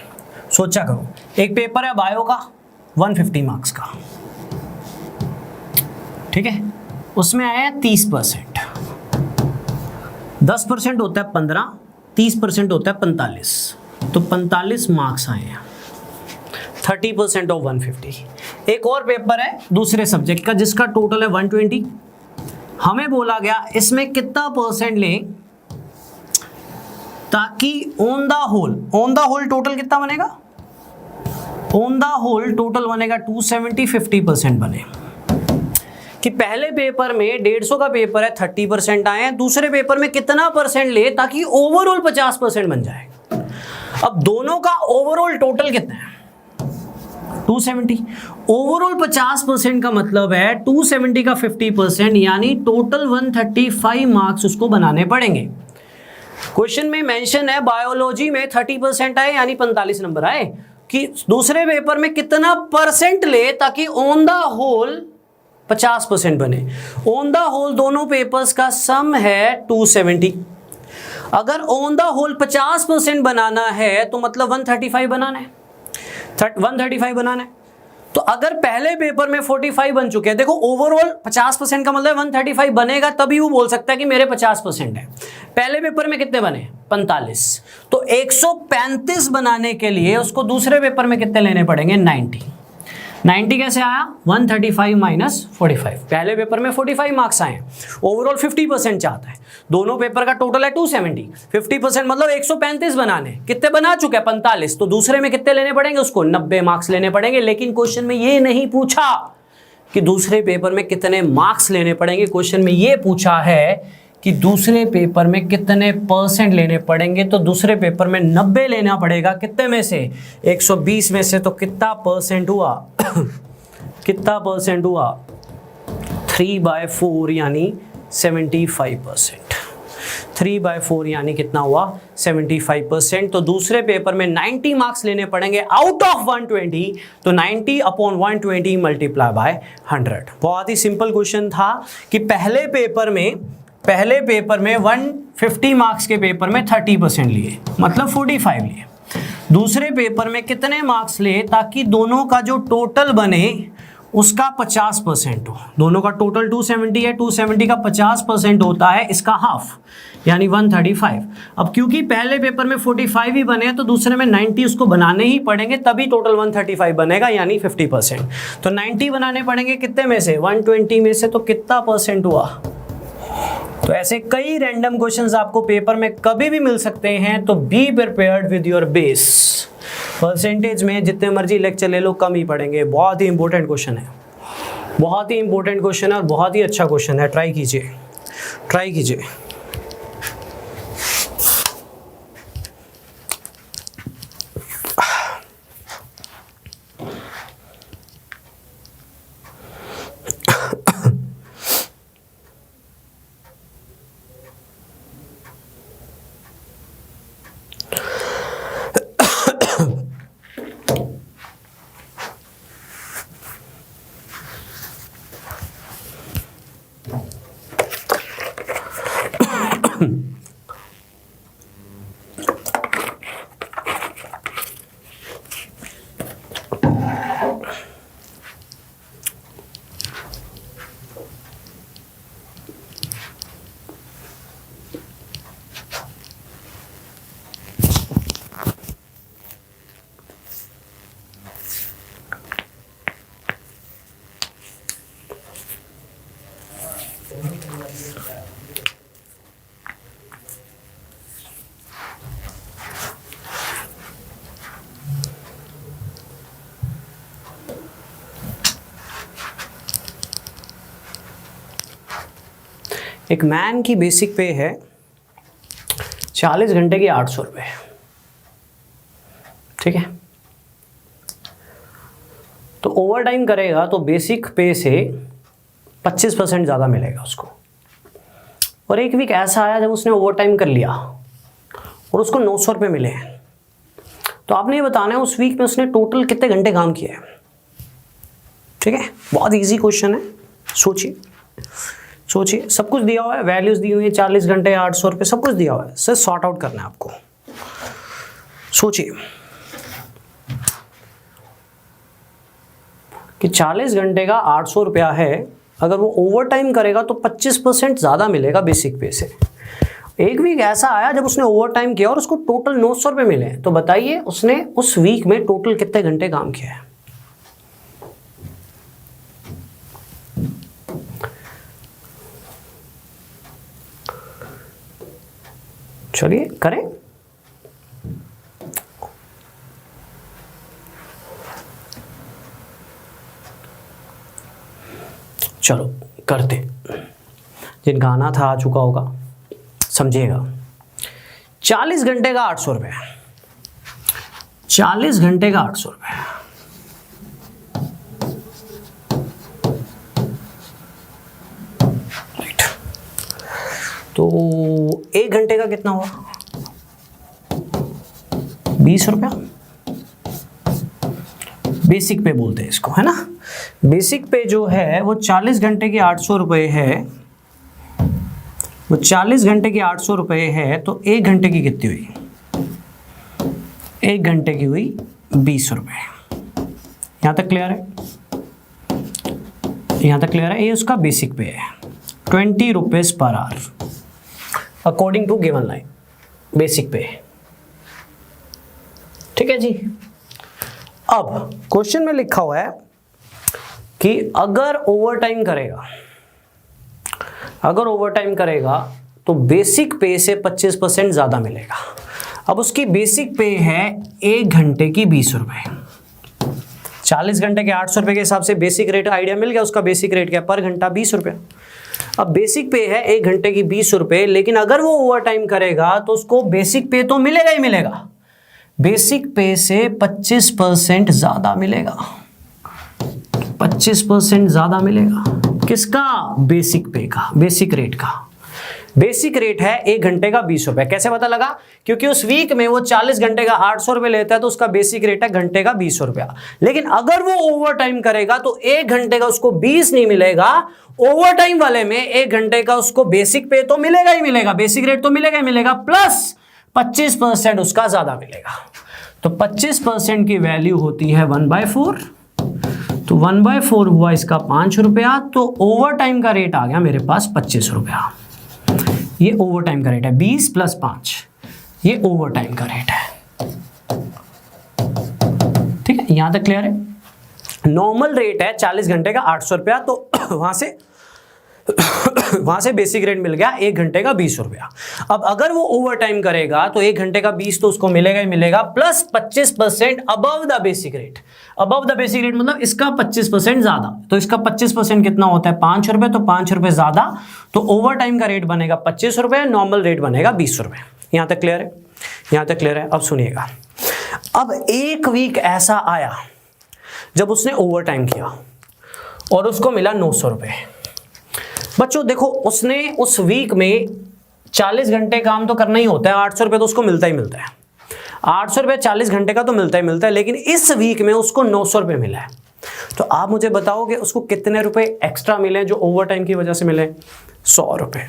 सोचा करो। एक पेपर है बायो का 150 मार्क्स का, ठीक है, उसमें आया 30%। 10% होता है 15, 30% होता है 45, तो 45 मार्क्स आए हैं। 30% ऑफ 150। एक और पेपर है दूसरे सब्जेक्ट का जिसका टोटल है 120, हमें बोला गया इसमें कितना परसेंट ले ताकि ऑन द होल टोटल कितना बनेगा, ऑन द होल टोटल बनेगा 270, 50% बने। कि पहले पेपर में 150 का पेपर है 30% आए हैं, दूसरे पेपर में कितना परसेंट ले ताकि ओवरऑल 50% बन जाए। अब दोनों का ओवरऑल टोटल कितना है 270, ओवरऑल 50% का मतलब है 270 का 50%, यानी टोटल 135 मार्क्स उसको बनाने पड़ेंगे। क्वेश्चन में मेंशन है बायोलॉजी में 30% आए यानी 45 नंबर आए, कि दूसरे पेपर में कितना परसेंट ले ताकि ऑन द होल 50% बने। ऑन द होल दोनों पेपर्स का सम है 270। अगर ऑन द होल 50% बनाना है तो मतलब 135 बनाना है, 135 बनाना है। तो अगर पहले पेपर में 45 बन चुके हैं, देखो ओवरऑल 50% का मतलब 135 बनेगा तभी वो बोल सकता है कि मेरे 50% है। पहले पेपर में कितने बने 45, तो 135 बनाने के लिए उसको दूसरे पेपर में कितने लेने पड़ेंगे 90 कैसे आया 135 माइनस 45। पहले पेपर में 45 मार्क्स आए, ओवरऑल 50% चाहता है, दोनों पेपर का टोटल है 270, 50% मतलब 135 बनाने, कितने बना चुके हैं 45, तो दूसरे में कितने लेने पड़ेंगे उसको 90 मार्क्स लेने पड़ेंगे। लेकिन क्वेश्चन में ये नहीं पूछा कि दूसरे पेपर में कितने मार्क्स लेने पड़ेंगे, क्वेश्चन में ये पूछा है कि दूसरे पेपर में कितने परसेंट लेने पड़ेंगे। तो दूसरे पेपर में 90 लेना पड़ेगा, कितने में से 120 में से, तो कितना परसेंट हुआ कितना परसेंट हुआ 3/4 यानी 75%। 3/4 यानी कितना हुआ 75%। तो दूसरे पेपर में 90 मार्क्स लेने पड़ेंगे आउट ऑफ 120, तो 90 अपॉन 120 मल्टीप्लाई बाय 100। बहुत ही सिंपल क्वेश्चन था कि पहले पेपर में 150 मार्क्स के पेपर में 30% लिए मतलब 45 लिए, दूसरे पेपर में कितने मार्क्स ले ताकि दोनों का जो टोटल बने उसका 50% हो। दोनों का टोटल 270 है, 270 का 50% होता है इसका हाफ यानी 135। अब क्योंकि पहले पेपर में 45 ही बने तो दूसरे में 90 उसको बनाने ही पड़ेंगे, तभी टोटल 135 बनेगा यानी 50%। तो 90 बनाने पड़ेंगे कितने में से 120 में से, तो कितना परसेंट हुआ। तो ऐसे कई रैंडम क्वेश्चंस आपको पेपर में कभी भी मिल सकते हैं, तो be prepared with your base. Percentage में जितने मर्जी लेक्चर ले लो कम ही पड़ेंगे। बहुत ही इंपॉर्टेंट क्वेश्चन है, बहुत ही इंपॉर्टेंट क्वेश्चन है और बहुत ही अच्छा क्वेश्चन है। ट्राई कीजिए। एक मैन की बेसिक पे है 40 घंटे की 800 रुपये, ठीक है। तो ओवर टाइम करेगा तो बेसिक पे से 25% ज़्यादा मिलेगा उसको। और एक वीक ऐसा आया जब उसने ओवर टाइम कर लिया और उसको 900 रुपये मिले हैं। तो आपने ये बताना है उस वीक में उसने टोटल कितने घंटे काम किया है, ठीक है। बहुत इजी क्वेश्चन है, सोचिए। सब कुछ दिया हुआ है, वैल्यूज दी हुई है, 40 घंटे 800 रुपये, सब कुछ दिया हुआ है। सर सॉर्ट आउट करना है आपको। सोचिए कि 40 घंटे का 800 रुपया है, अगर वो ओवर टाइम करेगा तो 25% ज़्यादा मिलेगा बेसिक पे से। एक वीक ऐसा आया जब उसने ओवर टाइम किया और उसको टोटल 900 रुपये मिले। तो बताइए उसने उस वीक में टोटल कितने घंटे काम किया है। चलिए करें। चलो करते, जिनका आना था आ चुका होगा, समझिएगा। 40 घंटे का 800 रुपये, 40 घंटे का 800 रुपये, राइट। तो 1 घंटे का कितना हुआ? 20 रुपया। बेसिक पे बोलते हैं इसको, है ना। बेसिक पे जो है वो 40 घंटे के 800 रुपये है, वो 40 घंटे की 800 रुपये है। तो 1 घंटे की कितनी हुई? 1 घंटे की हुई 20 रुपये। यहाँ तक क्लियर है? यहाँ तक क्लियर है? ये उसका बेसिक पे है, 20 rupees per hour according to given line, basic pay. ठीक है जी। अब क्वेश्चन में लिखा हुआ है कि अगर ओवरटाइम करेगा, अगर ओवरटाइम करेगा तो बेसिक पे से 25% ज़्यादा मिलेगा। अब उसकी बेसिक पे है 1 घंटे की 20 रुपये। 40 घंटे के 800 रुपये के हिसाब से बेसिक रेट आइडिया मिल गया। उसका बेसिक रेट क्या? पर घंटा 20 रुपये। अब बेसिक पे है 1 घंटे की 20 रुपये, लेकिन अगर वो ओवरटाइम करेगा तो उसको बेसिक पे तो मिलेगा ही मिलेगा, बेसिक पे से 25% ज़्यादा मिलेगा। 25% ज़्यादा मिलेगा किसका? बेसिक पे का, बेसिक रेट का। बेसिक रेट है 1 घंटे का 20 रुपये। कैसे पता लगा? क्योंकि उस वीक में वो 40 घंटे का 800 रुपये लेता है, तो उसका बेसिक रेट है घंटे का 20 रुपया। लेकिन अगर वो ओवर टाइम करेगा तो 1 घंटे का उसको 20 नहीं मिलेगा। ओवर टाइम वाले में 1 घंटे का उसको बेसिक पे तो मिलेगा ही मिलेगा, बेसिक रेट तो मिलेगा ही मिलेगा, प्लस 25% उसका ज्यादा मिलेगा। तो 25% की वैल्यू होती है 1/4। तो 1/4 हुआ इसका 5 रुपया। तो ओवर टाइम का रेट आ गया मेरे पास 25 रुपया। ये ओवर टाइम का रेट है, 20 + 5, ये ओवर टाइम का रेट है। ठीक है, यहां तक क्लियर है? नॉर्मल रेट है 40 घंटे का 800 रुपया। तो वहां से बेसिक रेट मिल गया 1 घंटे का 20 रुपया। अब अगर वो ओवर टाइम करेगा तो 1 घंटे का 20 तो उसको मिलेगा ही मिलेगा, plus 25% above the basic rate. Above the basic rate मतलब इसका 25% ज्यादा। तो इसका 25% कितना होता है? 5 रुपए। तो 5 रुपए ज्यादा, तो ओवर टाइम का रेट बनेगा 25 रुपए, नॉर्मल रेट बनेगा 20 रुपए। यहां तक क्लियर है? यहां तक क्लियर है? अब सुनिएगा, अब 1 वीक ऐसा आया जब उसने ओवर टाइम किया और उसको मिला 900 रुपए। बच्चों देखो, उसने उस वीक में 40 घंटे काम तो करना ही होता है, 800 रुपये तो उसको मिलता ही मिलता है। 800 रुपये 40 घंटे का तो मिलता ही मिलता है, लेकिन इस वीक में उसको 900 रुपये मिला है। तो आप मुझे बताओ कि उसको कितने रुपए एक्स्ट्रा मिले जो ओवर टाइम की वजह से मिले? 100 रुपये।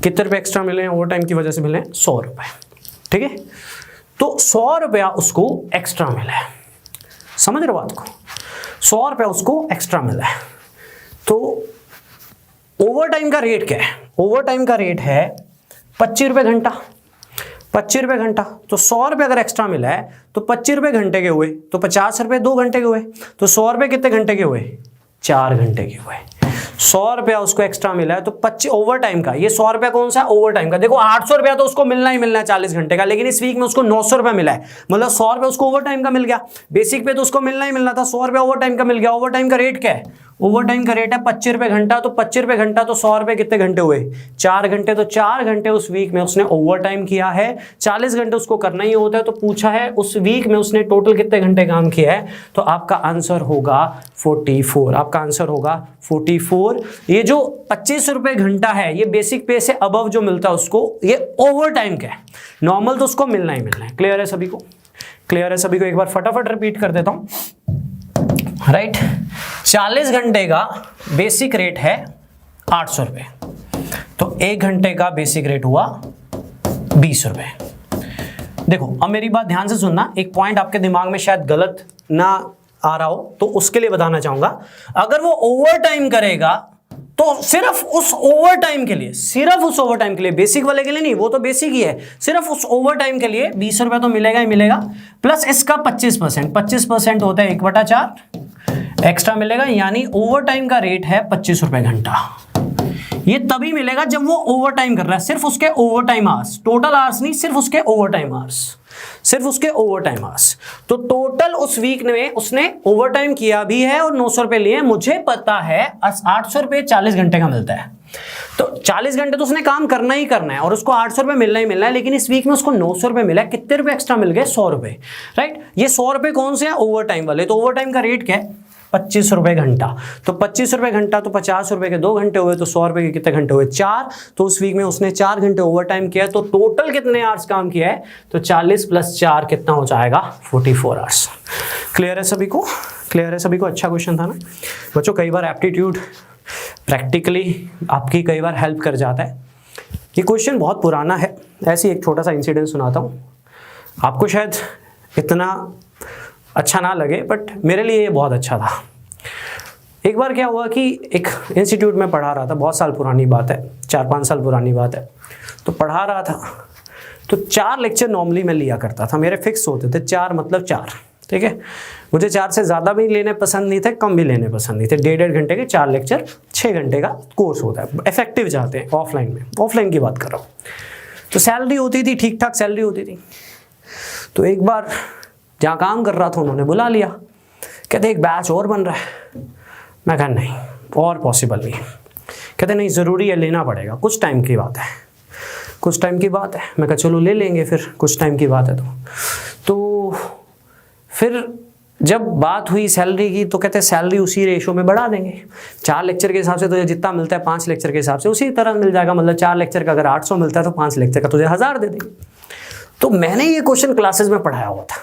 कितने रुपए एक्स्ट्रा मिले ओवर टाइम की वजह से? मिले 100 रुपये। ठीक है, तो 100 रुपया उसको एक्स्ट्रा मिला है। समझ रहे हो बात को? 100 रुपया उसको एक्स्ट्रा मिला है। तो ओवर टाइम का रेट क्या है? ओवर टाइम का रेट है 25 रुपये घंटा। 25 रुपये घंटा, तो 100 रुपये अगर एक्स्ट्रा मिला है तो 25 रुपये घंटे के हुए, तो 50 रुपये 2 घंटे के हुए। तो 100 रुपये कितने घंटे के हुए? 4 घंटे के हुए। 100 रुपया उसको एक्स्ट्रा मिला है, तो 25 ओवर टाइम का। ये 100 रुपया कौन सा? ओवर टाइम का। देखो 800 रुपया तो उसको मिलना ही मिलना है 40 घंटे का, लेकिन इस वीक में उसको 900 रुपया मिला है, मतलब 100 रुपया उसको ओवर टाइम का मिल गया। बेसिक पे तो उसको मिलना ही मिलना था, 100 रुपया ओवर टाइम का मिल गया। ओवर टाइम का रेट क्या है? ओवर टाइम का रेट है 25 रुपये घंटा। तो 25 रुपये घंटा, तो 100 रुपये कितने घंटे हुए? 4 घंटे। तो 4 घंटे उस वीक में उसने ओवर टाइम किया है। 40 घंटे उसको करना ही होता है, तो पूछा है उस वीक में उसने टोटल कितने घंटे काम किया है? तो आपका आंसर होगा 44। आपका आंसर होगा 44। ये जो 25 रुपये घंटा है, ये बेसिक पे से अबव जो मिलता है उसको, ये ओवर टाइम का है। नॉर्मल तो उसको मिलना ही मिलना है। क्लियर है सभी को? क्लियर है सभी को? एक बार फटाफट रिपीट कर देता हूं, राइट। 40 घंटे का बेसिक रेट है 800 रुपये, तो 1 घंटे का बेसिक रेट हुआ 20 रुपये। देखो अब मेरी बात ध्यान से सुनना, एक पॉइंट आपके दिमाग में शायद गलत ना आ रहा हो तो उसके लिए बताना चाहूंगा। अगर वो ओवर टाइम करेगा तो सिर्फ उस ओवर टाइम के लिए, सिर्फ उस ओवर टाइम के लिए, बेसिक वाले के लिए नहीं, वो तो बेसिक ही है, सिर्फ उस ओवर टाइम के लिए 20 रुपये तो मिलेगा ही मिलेगा, प्लस इसका 25%। 25% होता है 1/4 एक्स्ट्रा मिलेगा, यानी ओवर टाइम का रेट है 25 रुपये घंटा। ये तभी मिलेगा जब वो ओवर टाइम कर रहा है, सिर्फ उसके over time hours, total hours नहीं, सिर्फ उसके ओवर टाइम आवर्स, सिर्फ उसके ओवर टाइम आवर्स। तो टोटल उस वीक में उसने ओवर टाइम किया भी है और 900 रुपए लिए। मुझे पता है 800 रुपए 40 घंटे का मिलता है, तो 40 घंटे तो उसने काम करना ही करना है और उसको 800 रुपए मिलना ही मिलना है। लेकिन इस वीक में उसको 900 रुपए मिला है, कितने रुपए एक्स्ट्रा मिल गए? 100 रुपए, राइट। ये 100 रुपए कौन से हैं? ओवर टाइम वाले। तो ओवर टाइम का रेट क्या है? 25 रुपए घंटा। तो 25 रुपए घंटा, तो 50 रुपए के 2 घंटे हुए, तो 100 रुपए के कितने घंटे हुए? 4। तो उस वीक में उसने 4 घंटे ओवर टाइम किया है। तो टोटल कितने आवर्स काम किया है? तो 40 + 4 कितना हो जाएगा? 44 आवर्स। क्लियर है सभी को? क्लियर है सभी को? अच्छा क्वेश्चन था ना बच्चों। कई बार एप्टीट्यूड प्रैक्टिकली आपकी कई बार हेल्प कर जाता है। ये क्वेश्चन बहुत पुराना है। ऐसी एक छोटा सा इंसिडेंट सुनाता हूँ, आपको शायद इतना अच्छा ना लगे बट मेरे लिए ये बहुत अच्छा था। एक बार क्या हुआ कि एक इंस्टीट्यूट में पढ़ा रहा था, बहुत साल पुरानी बात है, 4-5 साल पुरानी बात है। तो पढ़ा रहा था, तो 4 लेक्चर नॉर्मली मैं लिया करता था, मेरे फिक्स होते थे 4 मतलब 4, ठीक है। मुझे 4 से ज़्यादा भी लेने पसंद नहीं थे, कम भी लेने पसंद नहीं थे। 1.5 घंटे के 4 लेक्चर, 6 घंटे का कोर्स होता है। इफेक्टिव जाते हैं ऑफलाइन में, ऑफलाइन की बात कर रहा हूँ। तो सैलरी होती थी, ठीक ठाक सैलरी होती थी। तो एक बार जहाँ काम कर रहा था उन्होंने बुला लिया, कहते एक बैच और बन रहा है। मैं कहा नहीं, और पॉसिबल नहीं। कहते नहीं, ज़रूरी है, लेना पड़ेगा, कुछ टाइम की बात है, कुछ टाइम की बात है। मैं कहा चलो ले लेंगे फिर, कुछ टाइम की बात है। तो फिर जब बात हुई सैलरी की, तो कहते सैलरी उसी रेशो में बढ़ा देंगे। 4 लेक्चर के हिसाब से तुझे जितना मिलता है 5 लेक्चर के हिसाब से उसी तरह मिल जाएगा। मतलब 4 लेक्चर का अगर 800 मिलता है तो 5 लेक्चर का तुझे 1000 दे देंगे। तो मैंने ये क्वेश्चन क्लासेस में पढ़ाया हुआ था।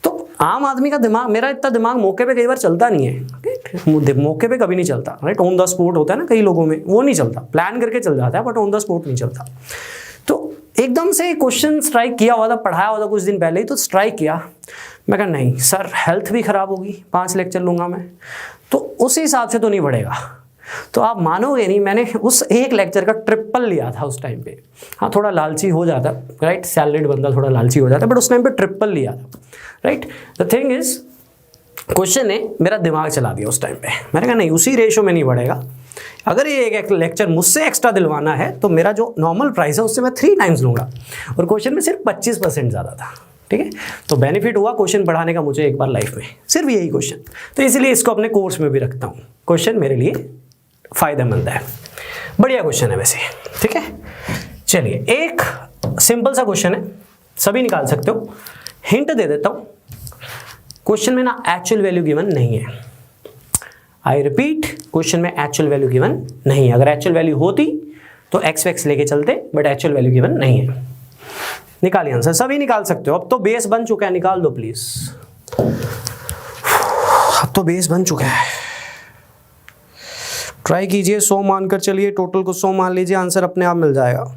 तो आम आदमी का दिमाग, मेरा इतना दिमाग मौके पे कई बार चलता नहीं है, मौके पे कभी नहीं चलता, राइट। ऑन द स्पॉट होता है ना कई लोगों में, वो नहीं चलता, प्लान करके चल जाता है बट ऑन द स्पॉट नहीं चलता। तो एकदम से क्वेश्चन स्ट्राइक किया हुआ था, पढ़ाया हुआ था कुछ दिन पहले ही, तो स्ट्राइक किया। मैं कहा नहीं सर, हेल्थ भी खराब होगी, 5 लेक्चर लूँगा मैं, तो उस हिसाब से तो नहीं बढ़ेगा। तो आप मानोगे नहीं, मैंने उस एक लेक्चर का ट्रिपल लिया था उस टाइम पे। हाँ, थोड़ा लालची हो जाता, राइट, सैलरीड बंदा थोड़ा लालची हो जाता, बट उस टाइम पे ट्रिपल लिया था, right. The thing is, question ने मेरा दिमाग चला दिया उस टाइम पे। मैंने कहा नहीं, उसी रेशो में नहीं बढ़ेगा। अगर ये एक लेक्चर मुझसे एक्स्ट्रा दिलवाना है तो मेरा जो नॉर्मल प्राइस है उससे मैं 3 टाइम्स लूँगा। और क्वेश्चन में सिर्फ 25% ज़्यादा था, ठीक है। तो बेनिफिट हुआ क्वेश्चन पढ़ाने का मुझे एक बार लाइफ में, सिर्फ यही क्वेश्चन। तो इसलिए इसको अपने कोर्स में भी रखता हूँ। क्वेश्चन मेरे लिए फ़ायदेमंद है, बढ़िया क्वेश्चन है वैसे, ठीक है। चलिए, एक सिंपल सा क्वेश्चन है, सभी निकाल सकते हो। हिंट दे देता हूँ, क्वेश्चन में ना एक्चुअल वैल्यू गिवन नहीं है। आई रिपीट, क्वेश्चन में एक्चुअल वैल्यू गिवन नहीं है। अगर एक्चुअल वैल्यू होती तो एक्स वैक्स लेके चलते, बट एक्चुअल वैल्यू गिवन नहीं है। निकालिए आंसर, सभी निकाल सकते हो। अब तो बेस बन चुका है, निकाल दो प्लीज। अब तो बेस बन चुका है। ट्राई कीजिए, 100 मानकर चलिए, टोटल को 100 मान लीजिए, आंसर अपने आप मिल जाएगा।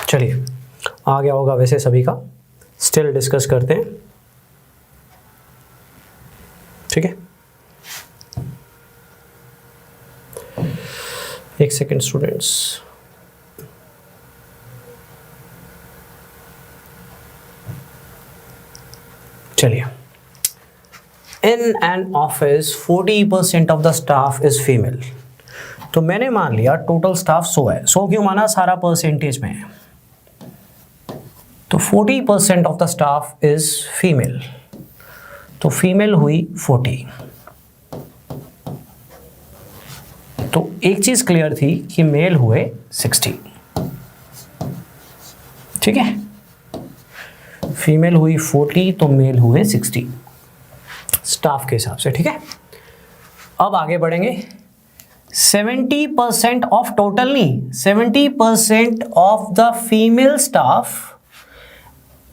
चलिए, आ गया होगा वैसे सभी का, स्टिल डिस्कस करते हैं, ठीक है। एक सेकेंड स्टूडेंट्स, चलिए। In an office 40% of the staff is female. तो मैंने मान लिया टोटल स्टाफ 100 है। 100 क्यों माना? सारा परसेंटेज में है। तो 40% of the staff is female, तो फीमेल हुई 40। तो एक चीज क्लियर थी कि मेल हुए 60, ठीक है। फीमेल हुई 40 तो मेल हुए 60 स्टाफ के हिसाब से, ठीक है। अब आगे बढ़ेंगे। 70% ऑफ टोटल नहीं, 70% of the female staff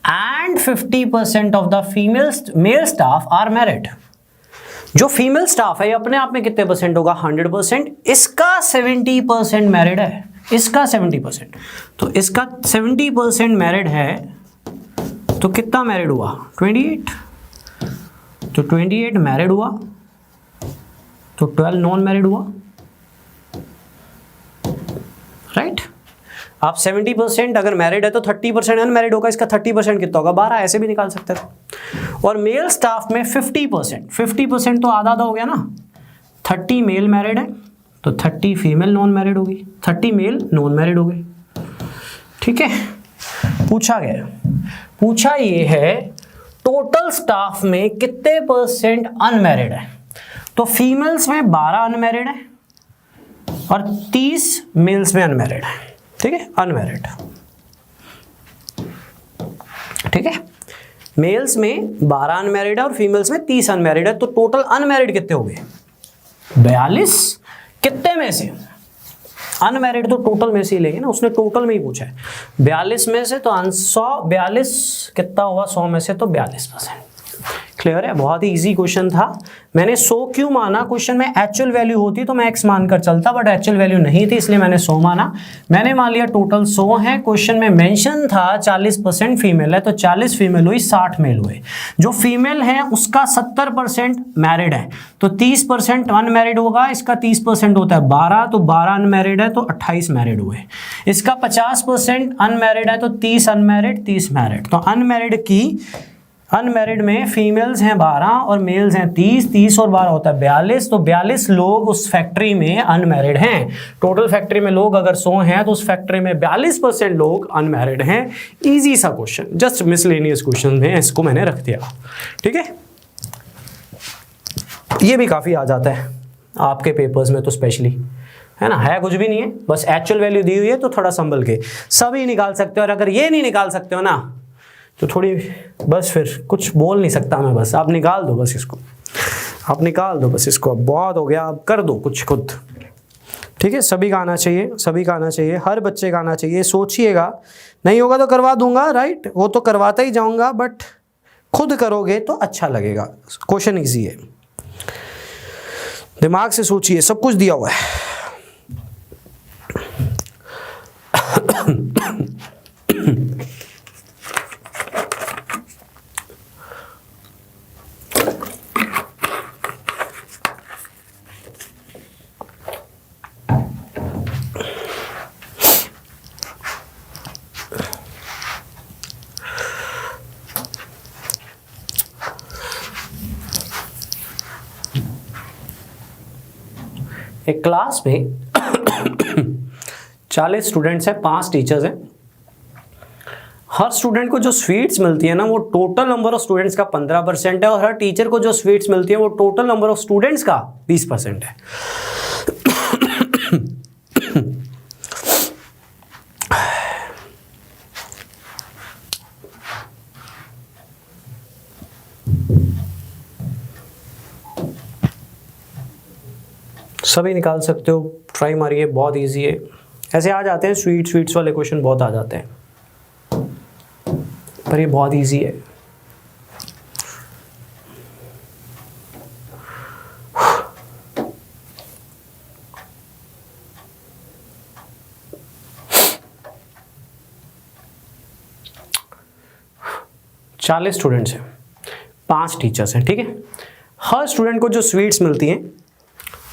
and 50% of the male staff are married. जो फीमेल स्टाफ है ये अपने आप में कितने परसेंट होगा? 100%। इसका 70% मैरिड है, इसका 70%, तो इसका 70% मैरिड है, तो कितना मैरिड हुआ? 28। तो 28 मैरिड हुआ, तो 12 नॉन मैरिड हुआ, राइट। आप 70% अगर मैरिड है तो 30% अनमैरिड होगा, इसका 30% कितना होगा? 12, ऐसे भी निकाल सकते थे। और मेल स्टाफ में 50% तो आधा आधा हो गया ना, 30 मेल मैरिड है तो 30 फीमेल नॉन मैरिड होगी, 30 मेल नॉन मैरिड हो गई, ठीक है। पूछा ये है टोटल स्टाफ में कितने परसेंट अनमैरिड है? तो फीमेल्स में 12 अनमैरिड है और 30 मेल्स में अनमैरिड है, ठीक है, अनमैरिड, ठीक है। मेल्स में 12 अनमैरिड है और फीमेल्स में 30 अनमैरिड है, तो टोटल अनमैरिड कितने हो गए? 42। कितने में से? अनमैरिड तो टोटल में से ही लेंगे ना, उसने टोटल में ही पूछा है। 42 में से तो 142 कितना हुआ? 100 में से तो 42%। क्लियर है? बहुत ही इजी क्वेश्चन था। मैंने 100 क्यों माना? क्वेश्चन में एक्चुअल वैल्यू होती तो मैं x मानकर चलता, बट एक्चुअल वैल्यू नहीं थी इसलिए मैंने 100 माना। मैंने मान लिया टोटल 100 है। क्वेश्चन में मेंशन था 40% फीमेल है, तो 40 फीमेल हुई, 60 मेल हुए। जो फीमेल है उसका 70% मैरिड है, तो 30% अनमैरिड होगा। इसका 30% होता है 12, तो 12 अनमैरिड है तो 28 मैरिड हुए। इसका 50% अनमैरिड है तो 30 अनमैरिड, 30 मैरिड। तो अनमैरिड में फीमेल्स हैं 12 और मेल्स हैं 30, 30 और 12 होता है 42, तो 42 लोग उस फैक्ट्री में अनमैरिड हैं। टोटल फैक्ट्री में लोग अगर 100 हैं तो उस फैक्ट्री में 42% लोग अनमैरिड हैं। इजी सा क्वेश्चन, जस्ट मिसलेनियस क्वेश्चन में इसको मैंने रख दिया, ठीक है। ये भी काफ़ी आ जाता है आपके पेपर्स में तो स्पेशली, है ना, है कुछ भी नहीं है, बस एक्चुअल वैल्यू दी हुई है तो थोड़ा संभल के सभी निकाल सकते हो। और अगर ये नहीं निकाल सकते हो ना तो थोड़ी, बस फिर कुछ बोल नहीं सकता मैं, बस आप निकाल दो, बस इसको आप निकाल दो, बस इसको, अब बहुत हो गया, आप कर दो कुछ खुद, ठीक है। सभी का आना चाहिए, सभी का आना चाहिए, हर बच्चे का आना चाहिए। सोचिएगा, नहीं होगा तो करवा दूंगा, राइट, वो तो करवाता ही जाऊंगा, बट खुद करोगे तो अच्छा लगेगा। क्वेश्चन ईजी है, दिमाग से सोचिए, सब कुछ दिया हुआ है। एक क्लास में 40 स्टूडेंट्स हैं, 5 टीचर्स हैं। हर स्टूडेंट को जो स्वीट्स मिलती है ना वो टोटल नंबर ऑफ स्टूडेंट्स का 15% है, और हर टीचर को जो स्वीट्स मिलती है वो टोटल नंबर ऑफ स्टूडेंट्स का 20% है। सभी निकाल सकते हो, ट्राई मारिए, बहुत इजी है। ऐसे आ जाते हैं स्वीट्स वाले क्वेश्चन, बहुत आ जाते हैं, पर ये बहुत इजी है। चालीस स्टूडेंट्स हैं, 5 टीचर्स हैं, ठीक है। हर स्टूडेंट को जो स्वीट्स मिलती हैं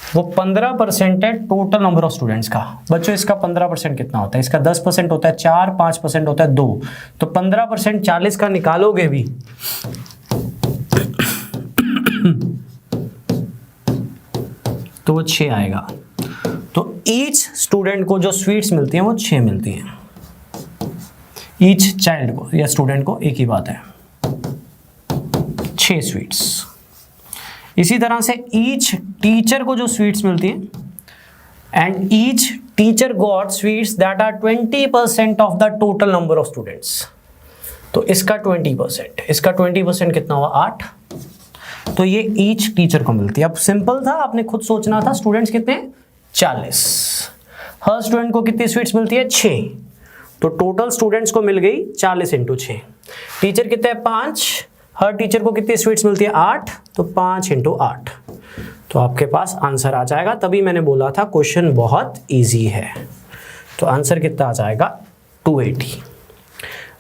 वो 15% है टोटल नंबर ऑफ स्टूडेंट्स का। बच्चों इसका 15% कितना होता है? इसका 10% होता है 4, 5% होता है 2, तो 15% 40 का निकालोगे भी तो वो 6 आएगा। तो ईच स्टूडेंट को जो स्वीट्स मिलती हैं वो 6 मिलती हैं, ईच चाइल्ड को या स्टूडेंट को, एक ही बात है, 6 स्वीट्स। इसी तरह से ईच टीचर को जो स्वीट्स मिलती हैं, and each teacher got sweets that are 20% of the total number of students. तो इसका 20%, इसका 20% कितना हुआ? 8। तो ये ईच टीचर को मिलती है। अब सिंपल था, आपने खुद सोचना था। स्टूडेंट्स कितने? 40। हर स्टूडेंट को कितनी स्वीट्स मिलती है? 6। तो टोटल स्टूडेंट्स को मिल गई 40 × 6। टीचर कितने हैं? 5। हर टीचर को कितनी स्वीट्स मिलती है? 8। तो 5 × 8। तो आपके पास आंसर आ जाएगा। तभी मैंने बोला था क्वेश्चन बहुत इजी है। तो आंसर कितना आ जाएगा? 280।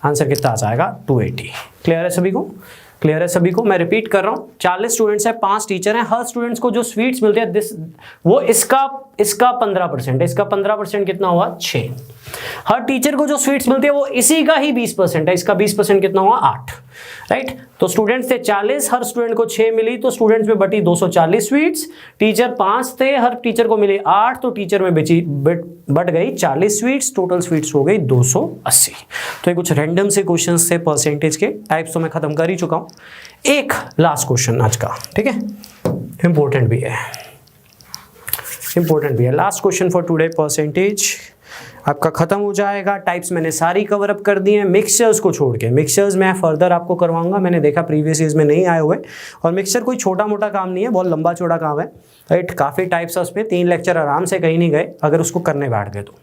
आंसर कितना आ जाएगा? 280। क्लियर है सभी को? क्लियर है सभी को? मैं रिपीट कर रहा हूँ, 40 स्टूडेंट्स हैं, 5 टीचर हैं। हर स्टूडेंट्स को जो स्वीट्स मिलते हैं वो इसका 15%, इसका 15% कितना हुआ? 6। हर टीचर को जो स्वीट्स मिलती है वो इसी का ही 20% है, इसका 20% कितना हुआ? 8। राइट? तो स्टूडेंट्स थे 40, हर स्टूडेंट को 6 मिली, तो स्टूडेंट्स में बटी 240 स्वीट्स। टीचर 5 थे, हर टीचर को मिली 8, तो टीचर में बट गई 40 स्वीट्स। टोटल स्वीट्स हो गई 280। तो ये कुछ रैंडम से क्वेश्चंस थे परसेंटेज के। टाइप्स तो मैं खत्म कर ही चुका हूं। एक लास्ट क्वेश्चन आज का, ठीक है? इंपॉर्टेंट भी है, इंपॉर्टेंट भी है। Last question for today, percentage आपका खत्म हो जाएगा। टाइप्स मैंने सारी कवर अप कर दी हैं, मिक्सचर्स को छोड़ के। मिक्सचर्स मैं फर्दर आपको करवाऊंगा, मैंने देखा प्रीवियस ईयर्स में नहीं आए हुए। और मिक्सचर कोई छोटा मोटा काम नहीं है, बहुत लंबा चौड़ा काम है। राइट? काफ़ी टाइप्स है उसमें, 3 लेक्चर आराम से कहीं नहीं गए अगर उसको करने बैठ गए तो।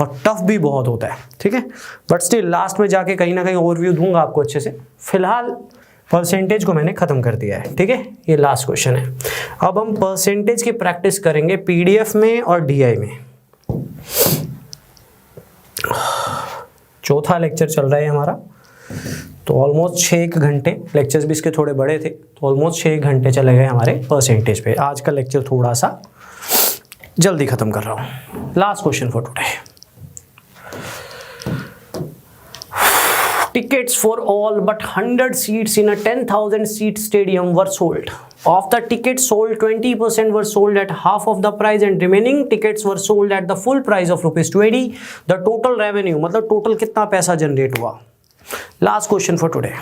और टफ भी बहुत होता है, ठीक है? बट स्टिल लास्ट में जाके कहीं ना कहीं ओवरव्यू दूंगा आपको अच्छे से। फिलहाल परसेंटेज को मैंने खत्म कर दिया है, ठीक है? ये लास्ट क्वेश्चन है। अब हम परसेंटेज की प्रैक्टिस करेंगे पीडीएफ में और डीआई में। चौथा लेक्चर चल रहा है हमारा, तो ऑलमोस्ट 6 घंटे। लेक्चर्स भी इसके थोड़े बड़े थे, तो ऑलमोस्ट 6 घंटे चले गए हमारे परसेंटेज पे। आज का लेक्चर थोड़ा सा जल्दी खत्म कर रहा हूँ। Last question for today. Tickets for all but 100 seats in a 10,000 seat stadium were sold. Of the tickets sold, 20% were sold at half of the price and remaining tickets were sold at the full price of ₹280. The total revenue, मतलब total कितना पैसा generate हुआ? Last question for today.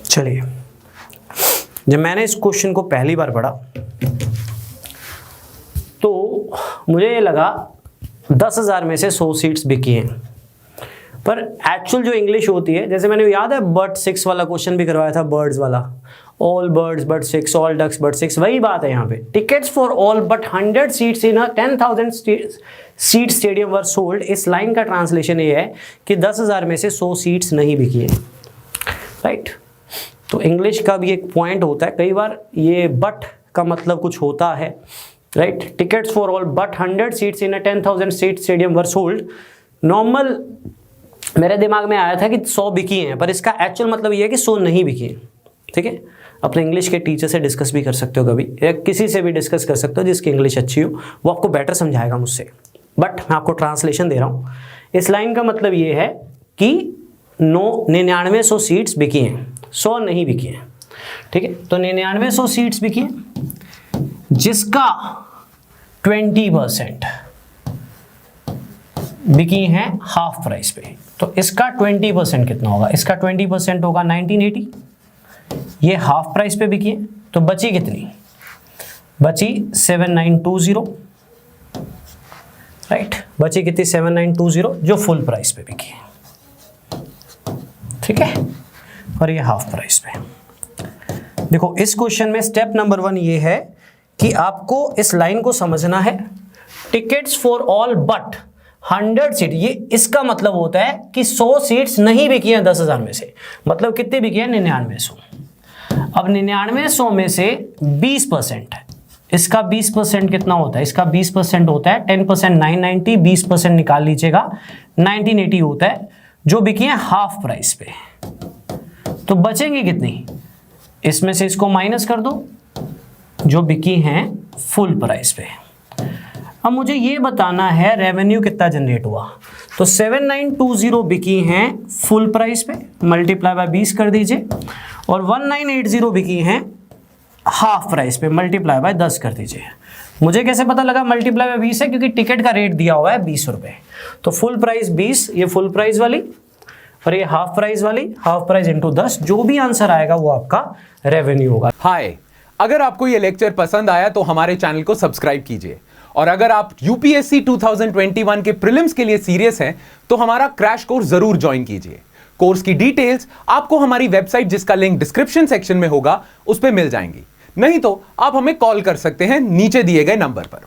चलिए, जब मैंने इस question को पहली बार पढ़ा तो मुझे ये लगा 10,000 में से 100 सीट्स बिकी हैं। पर एक्चुअल जो इंग्लिश होती है, जैसे मैंने याद है बर्ड 6 वाला क्वेश्चन भी करवाया था, बर्ड्स वाला, all birds but 6, all ducks but 6, वही बात है यहाँ पे। Tickets for all but 100 seats in a 10,000 seat stadium were sold. इस लाइन का ट्रांसलेशन ये है कि 10,000 में से 100 सीट्स नहीं बिकी है। राइट? तो इंग्लिश का भी एक पॉइंट होता है, कई बार ये बट का मतलब कुछ होता है। Right? Tickets for all but 100 seats in a 10,000 seat stadium were sold. Normal मेरे दिमाग में आया था कि 100 बिकी हैं, पर इसका एक्चुअल मतलब ये है कि 100 नहीं बिकी हैं। ठीक है? अपने इंग्लिश के टीचर से डिस्कस भी कर सकते हो कभी, या किसी से भी डिस्कस कर सकते हो जिसकी इंग्लिश अच्छी हो, वो आपको बेटर समझाएगा मुझसे। बट मैं आपको ट्रांसलेशन दे रहा हूँ। इस लाइन का मतलब ये है कि 9900 सीट्स बिकी हैं, 100 नहीं बिकी हैं। ठीक है? तो 9900 सीट्स बिकी हैं, जिसका 20% बिकी हैं हाफ प्राइस पे। तो इसका 20% कितना होगा? इसका 20% होगा 1980। ये हाफ प्राइस पे बिकी है, तो बची कितनी? बची 7920, राइट, बची कितनी 7920 जो फुल प्राइस पे बिकी है, ठीक है, और ये हाफ प्राइस पे। देखो इस क्वेश्चन में स्टेप नंबर 1 ये है कि आपको इस लाइन को समझना है, tickets for all but 100 seat, ये इसका मतलब होता है कि 100 सीट्स नहीं बिकी हैं 10,000 में से, मतलब कितने बिकी हैं 9900। अब 9900 में से 20% है, इसका 20% कितना होता है, इसका 20% होता है 10% 990, 20% निकाल लीजिएगा 1980 होता है, जो बिकी हैं हाफ प्राइस पे। तो बचेंगे कितनी, इसमें से इसको माइनस कर दो, जो बिकी हैं फुल प्राइस पे। अब मुझे ये बताना है रेवेन्यू कितना जनरेट हुआ, तो 7920 बिकी हैं फुल प्राइस पे, मल्टीप्लाई बाय 20 कर दीजिए, और 1980 बिकी हैं हाफ प्राइस पे, मल्टीप्लाई बाय 10 कर दीजिए। मुझे कैसे पता लगा मल्टीप्लाई बाय 20 है, क्योंकि टिकट का रेट दिया हुआ है 20 रुपये, तो फुल प्राइस 20, ये फुल प्राइस वाली, और ये हाफ प्राइस वाली, हाफ प्राइस इंटू 10, जो भी आंसर आएगा वो आपका रेवेन्यू होगा। हाय, अगर आपको ये लेक्चर पसंद आया तो हमारे चैनल को सब्सक्राइब कीजिए, और अगर आप यूपीएससी 2021 के प्रीलिम्स के लिए सीरियस हैं तो हमारा क्रैश कोर्स जरूर ज्वाइन कीजिए। कोर्स की डिटेल्स आपको हमारी वेबसाइट, जिसका लिंक डिस्क्रिप्शन सेक्शन में होगा, उस पर मिल जाएंगी। नहीं तो आप हमें कॉल कर सकते हैं नीचे दिए गए नंबर पर।